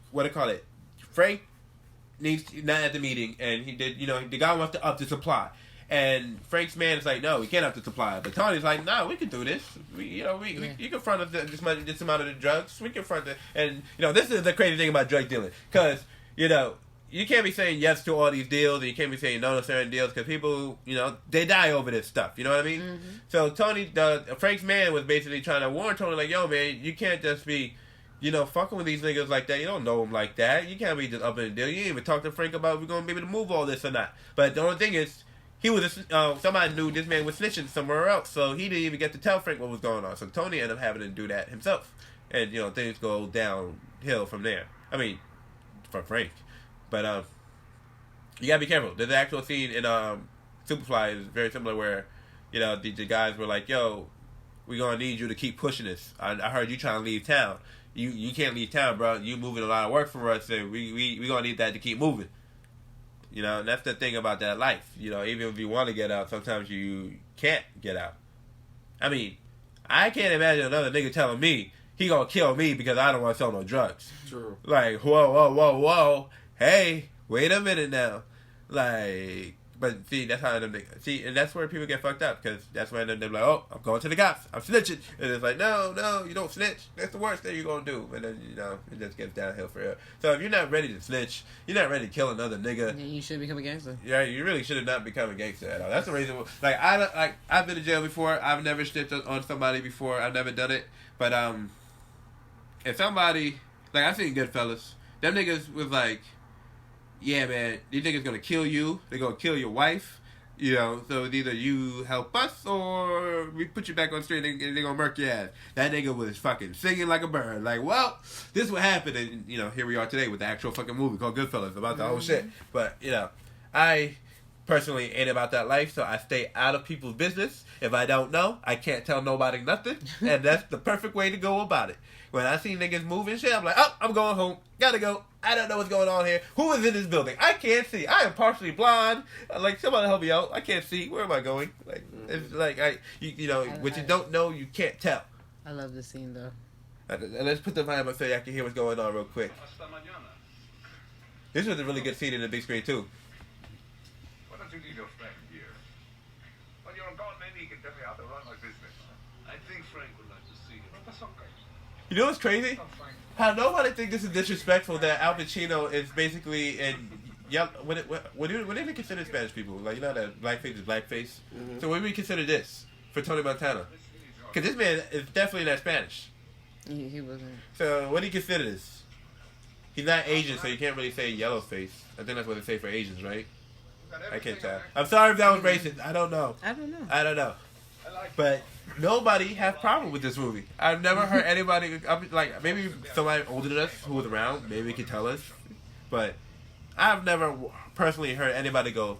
what do you call it? Frank needs not at the meeting, and he did. The guy wants to up the supply, and Frank's man is like, "No, we can't up the supply." But Tony's like, "No, we can do this. You can front this amount of the drugs. We can front it." And this is the crazy thing about drug dealing, because you can't be saying yes to all these deals, and you can't be saying no to certain deals, because people, they die over this stuff. You know what I mean? Mm-hmm. So Frank's man was basically trying to warn Tony, like, "Yo, man, you can't just be." Fucking with these niggas like that. You don't know them like that. You can't be just up in the deal. You ain't even talk to Frank about if we're going to be able to move all this or not. But the only thing is, he was somebody knew this man was snitching somewhere else, so he didn't even get to tell Frank what was going on. So Tony ended up having to do that himself. And, things go downhill from there. I mean, from Frank. But you got to be careful. There's an actual scene in Superfly is very similar where, the guys were like, yo, we're going to need you to keep pushing this. I heard you trying to leave town. You can't leave town, bro. You moving a lot of work for us, and we gonna need that to keep moving. And that's the thing about that life. Even if you want to get out, sometimes you can't get out. I mean, I can't imagine another nigga telling me he gonna kill me because I don't want to sell no drugs. True. Like, whoa. Hey, wait a minute now. Like, but see, that's how them niggas, see, and that's where people get fucked up, because that's when they're like, oh, I'm going to the cops, I'm snitching, and it's like, no, you don't snitch, that's the worst thing you're gonna do, and then, it just gets downhill for you. So if you're not ready to snitch, you're not ready to kill another nigga, you should become a gangster. Yeah, you really should have not become a gangster at all. That's the reason, I've been to jail before, I've never snitched on somebody before, I've never done it, but, if somebody, like, I've seen Goodfellas, them niggas was like, yeah, man, these niggas gonna kill you. They gonna kill your wife. So it's either you help us or we put you back on the street and they gonna murk your ass. That nigga was fucking singing like a bird. Like, well, this is what happened. And, here we are today with the actual fucking movie called Goodfellas about the whole shit. But, I personally ain't about that life, so I stay out of people's business. If I don't know, I can't tell nobody nothing. And that's the perfect way to go about it. When I see niggas moving shit, I'm like, oh, I'm going home. Gotta go. I don't know what's going on here. Who is in this building? I can't see. I am partially blind. Like, somebody help me out. I can't see. Where am I going? Like, it's like, what you don't know, you can't tell. I love this scene, though. And let's put the vibe up so y'all can hear what's going on real quick. This was a really good scene in the big screen, too. Why don't you leave your friend here? When you're gone, maybe you can tell me how to run my business. I think Frank would like to see you. But that's okay. You know what's crazy? How nobody think this is disrespectful that Al Pacino is basically in what do they consider Spanish people? Like, that blackface is blackface. Mm-hmm. So what do we consider this for Tony Montana? Because this man is definitely not Spanish. He wasn't. So what do you consider this? He's not Asian, so you can't really say yellow face. I think that's what they say for Asians, right? I can't tell. I'm sorry if that was racist. I don't know. But nobody has problem with this movie. I've never heard anybody, like, maybe somebody older than us who was around, maybe could tell us. But I've never personally heard anybody go,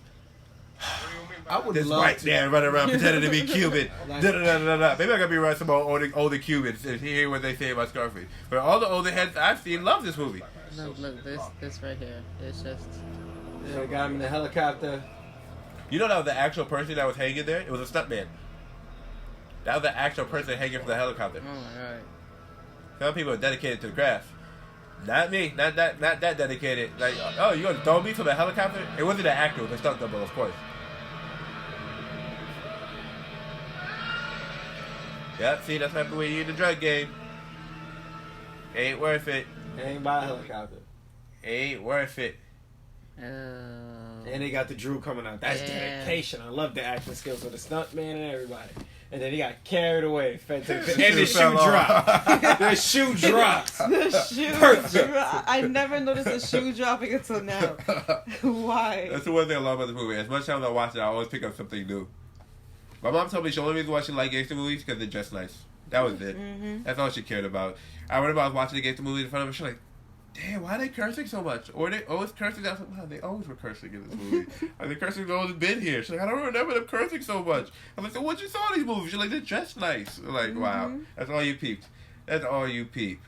I would this love white to. man running around pretending to be Cuban. Maybe I gotta be around some older Cubans and hear what they say about Scarface. But all the older heads I've seen love this movie. Look, this right here. It's just... Yeah, got him in the helicopter. You know that was the actual person that was hanging there? It was a stuntman. That was the actual person hanging from the helicopter. Oh my god. Some people are dedicated to the craft. Not me. Not that dedicated. Like, oh, you gonna throw me from a helicopter? It wasn't an actor, it was a stunt double, of course. Yep, see, that's what happens when you're in the drug game. Ain't worth it. Ain't by a helicopter. Ain't worth it. And they got the Drew coming out. That's dedication. I love the acting skills of the stuntman and everybody. And then he got carried away. And the shoe dropped. The shoe dropped. The shoe dropped. I never noticed the shoe dropping until now. Why? That's the one thing I love about the movie. As much time as I watch it, I always pick up something new. My mom told me she only reason why she liked gangster movies because they're just nice. That was it. Mm-hmm. That's all she cared about. I remember I was watching the gangster movie in front of her. She's like, damn, why are they cursing so much? Or they always cursing. I was like, wow, they always were cursing in this movie. The cursing's always been here. She's like, I don't remember them cursing so much. I'm like, so what you saw in these movies? She's like, they're just nice. I'm like, wow, that's all you peeped. That's all you peep.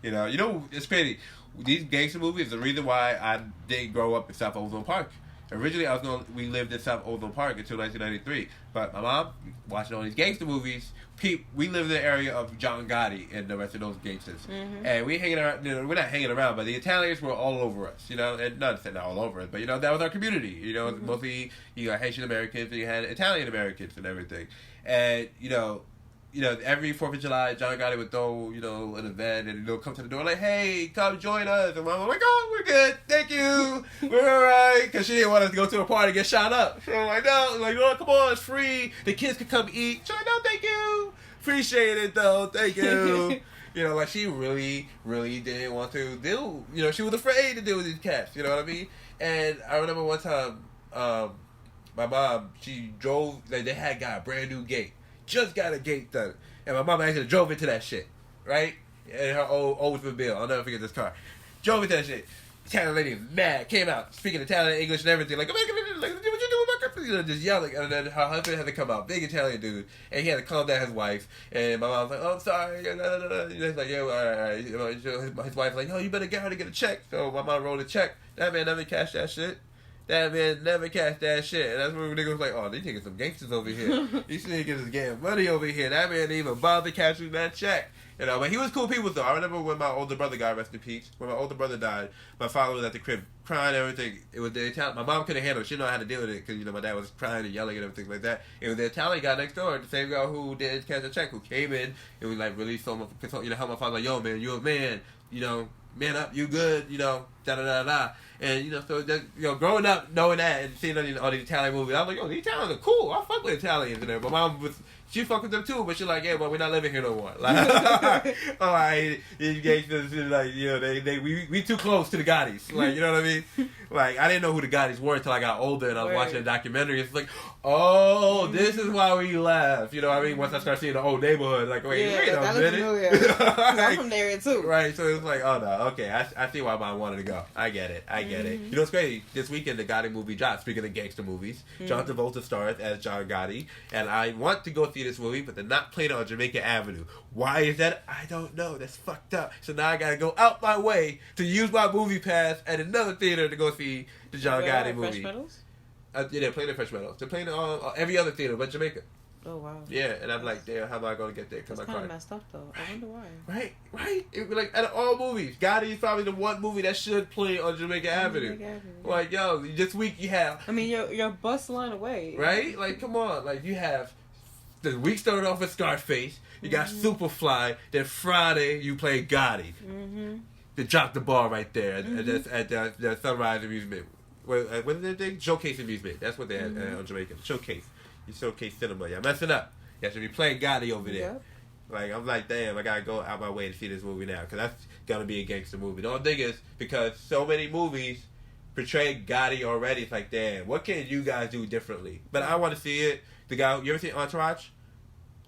It's crazy. These gangster movies, the reason why I didn't grow up in South Ozone Park. Originally, we lived in South Ozone Park until 1993. But my mom, watching all these gangster movies, we lived in the area of John Gotti and the rest of those gangsters. Mm-hmm. And we hanging around, we're not hanging around, but the Italians were all over us, and not all over us, but, that was our community, mostly, you got Haitian Americans and you had Italian Americans and everything. And, every 4th of July, John Gotti would throw, an event and come to the door like, hey, come join us. And Mom was like, oh, we're good. Thank you. We're all right. Because she didn't want us to go to a party and get shot up. So I'm like, no. Like, oh, come on, it's free. The kids can come eat. She's like, no, thank you. Appreciate it, though. Thank you. Like, she really, really didn't want to deal. She was afraid to deal with these cats. You know what I mean? And I remember one time, my mom, she drove, like, they had got a brand new gate. Just got a gate done. And my mom actually drove into that shit. Right? In her old Oldsmobile. I'll never forget this car. Drove into that shit. Italian lady mad. Came out. Speaking Italian, English, and everything. Like, what you doing with my country? Just yelling. And then her husband had to come out. Big Italian dude. And he had to calm down his wife. And my mom was like, oh, I'm sorry. He's like, yeah, all right. His wife's like, oh, you better get her to get a check. So my mom wrote a check. That man never cashed that shit. That man never catch that shit. And that's when niggas was like, oh, these niggas some gangsters over here. These niggas is getting money over here. That man didn't even bother catching that check. You know, but he was cool people though. I remember when my older brother got rest in peace. When my older brother died, my father was at the crib crying and everything. It was the Italian. My mom couldn't handle it. She didn't know how to deal with it because, you know, my dad was crying and yelling and everything like that. It was the Italian guy next door, the same guy who did catch a check, who came in and was like really so much, you know, help my father like, yo man, you a man, you know, man up, you good, you know, da da da da. And, you know, so, just, you know, growing up knowing that and seeing all these Italian movies, I was like, yo, these Italians are cool. I fuck with Italians and everything. My mom was, she fucked with them too, but she's like, yeah, but we're not living here no more. Like, all right, these gangsters, like, you know, we too close to the Gottis. Like, you know what I mean? Like, I didn't know who the Gottis were until I got older and I was watching a documentary. It's like, oh, this is why we left. You know what I mean? Once I started seeing the old neighborhood, like, wait a minute. I'm from there too. Right, so it's like, oh no, okay, I see why mom wanted to go. I get it. You know what's crazy? This weekend the Gotti movie dropped. Speaking of gangster movies, John Travolta stars as John Gotti, and I want to go see this movie, but they're not playing it on Jamaica Avenue. Why is that? I don't know. That's fucked up. So now I gotta go out my way to use my movie pass at another theater to go see the John Gotti movie. Fresh Meadows? Yeah, they're playing at Fresh Meadows. They're playing it on every other theater but Jamaica. Oh wow. Yeah, and I'm like, damn, how am I gonna get there? That's kind of messed up though. I wonder why. Right. It was like out of all movies, Gotti is probably the one movie that should play on Jamaica Avenue. Like, yo, this week you have. I mean, you're a bus line away. Right? Like, come on. Like, you have. The week started off with Scarface. You got Superfly. Then Friday you play Gotti. They dropped the ball right there at the Sunrise Amusement. What is that thing? Showcase Amusement. That's what they had on Jamaica. Showcase. You showcase cinema. Y'all messing up. You should be playing Gotti over there. Yep. Like, I'm like, damn, I gotta go out my way to see this movie now, because that's gonna be a gangster movie. The only thing is, because so many movies portray Gotti already, it's like, damn, what can you guys do differently? But I want to see it. The guy, you ever seen Entourage?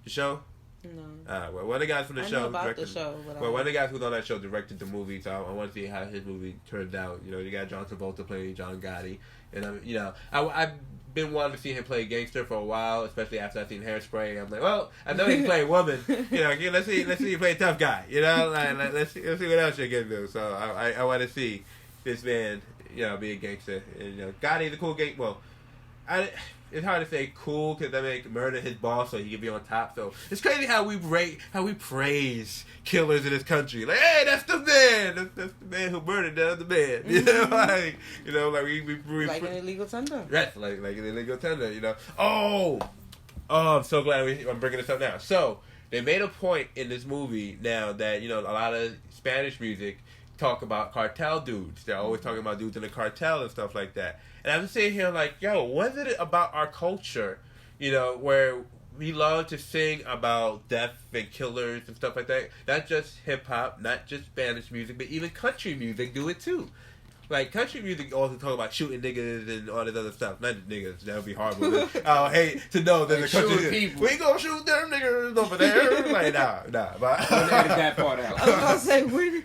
The show? No. Well, one of the guys from the show. Know about the show. Well, one of the guys who's on that show directed the movie, so I want to see how his movie turned out. You know, you got John Travolta playing John Gotti, and you know, I've been wanting to see him play gangster for a while, especially after I've seen Hairspray. I'm like, well, I know he can play a woman. You know, let's see you play a tough guy. You know, like, let's see what else you can do. So I want to see this man, you know, be a gangster. And, you know, Gotti's a cool gang. Well, it's hard to say cool because they make murder his boss so he can be on top. So it's crazy how we praise killers in this country. Like, hey, that's the man. That's the man who murdered the other man. You know, like we like an illegal tender. Right, like an illegal tender. You know. Oh, I'm so glad I'm bringing this up now. So they made a point in this movie now that, you know, a lot of Spanish music talk about cartel dudes. They're always talking about dudes in the cartel and stuff like that. And I'm sitting here like, yo, what is it about our culture, you know, where we love to sing about death and killers and stuff like that? Not just hip-hop, not just Spanish music, but even country music do it too. Like, country music also talk about shooting niggas and all this other stuff. Not niggas, that would be horrible. I hate to know that the country people. We gonna shoot them niggas over there. Like, nah. But I'm gonna edit that part out. I was gonna say, where?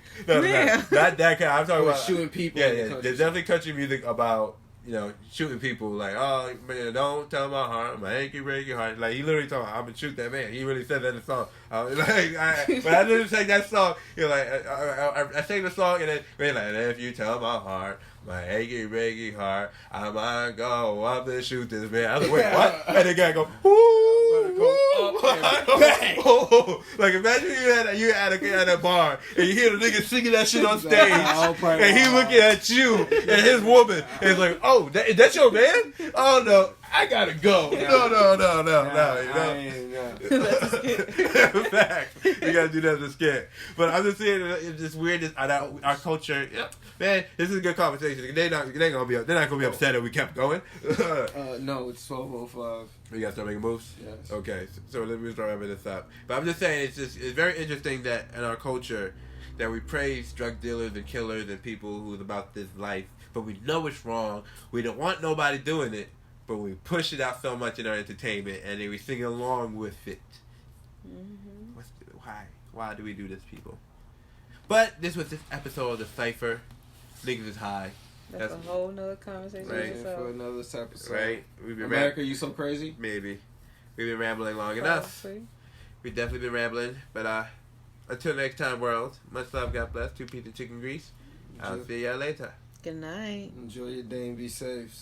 Not that kind. I'm talking about shooting people. Yeah. There's definitely country music about, you know, shooting people. Like, oh, man, don't tell my heart, my achy, breaky heart. Like, he literally told me, I'm gonna shoot that man. He really said that in the song. But I didn't take that song. You know, like, I sang the song, and then, man, like, if you tell my heart, my achy, breaky heart, I might go up and shoot this man. I was like, wait, what? And the guy go, like, imagine you at a bar and you hear the nigga singing that shit on stage and he looking at you and his woman and he's like, oh, that's your man? Oh no, I gotta go. No. Fact. You gotta do that as a skit. But I'm just saying, it's just weird. Our culture. Yeah, man, this is a good conversation. They're not gonna be upset if we kept going. No, it's 12:05. We gotta start making moves. Yes. Okay, so let me start wrapping this up. But I'm just saying, it's very interesting that in our culture that we praise drug dealers and killers and people who's about this life, but we know it's wrong. We don't want nobody doing it, but we push it out so much in our entertainment, and then we sing along with it. Mm-hmm. Why do we do this, people? But this was this episode of the Cypher. Niggas is high. That's a whole nother conversation. Right. For another episode. Right. We've been America, you so crazy? Maybe. We've been rambling long enough. We've definitely been rambling. But until next time, world. Much love, God bless. 2 pieces of chicken grease. I'll see y'all later. Good night. Enjoy your day and be safe.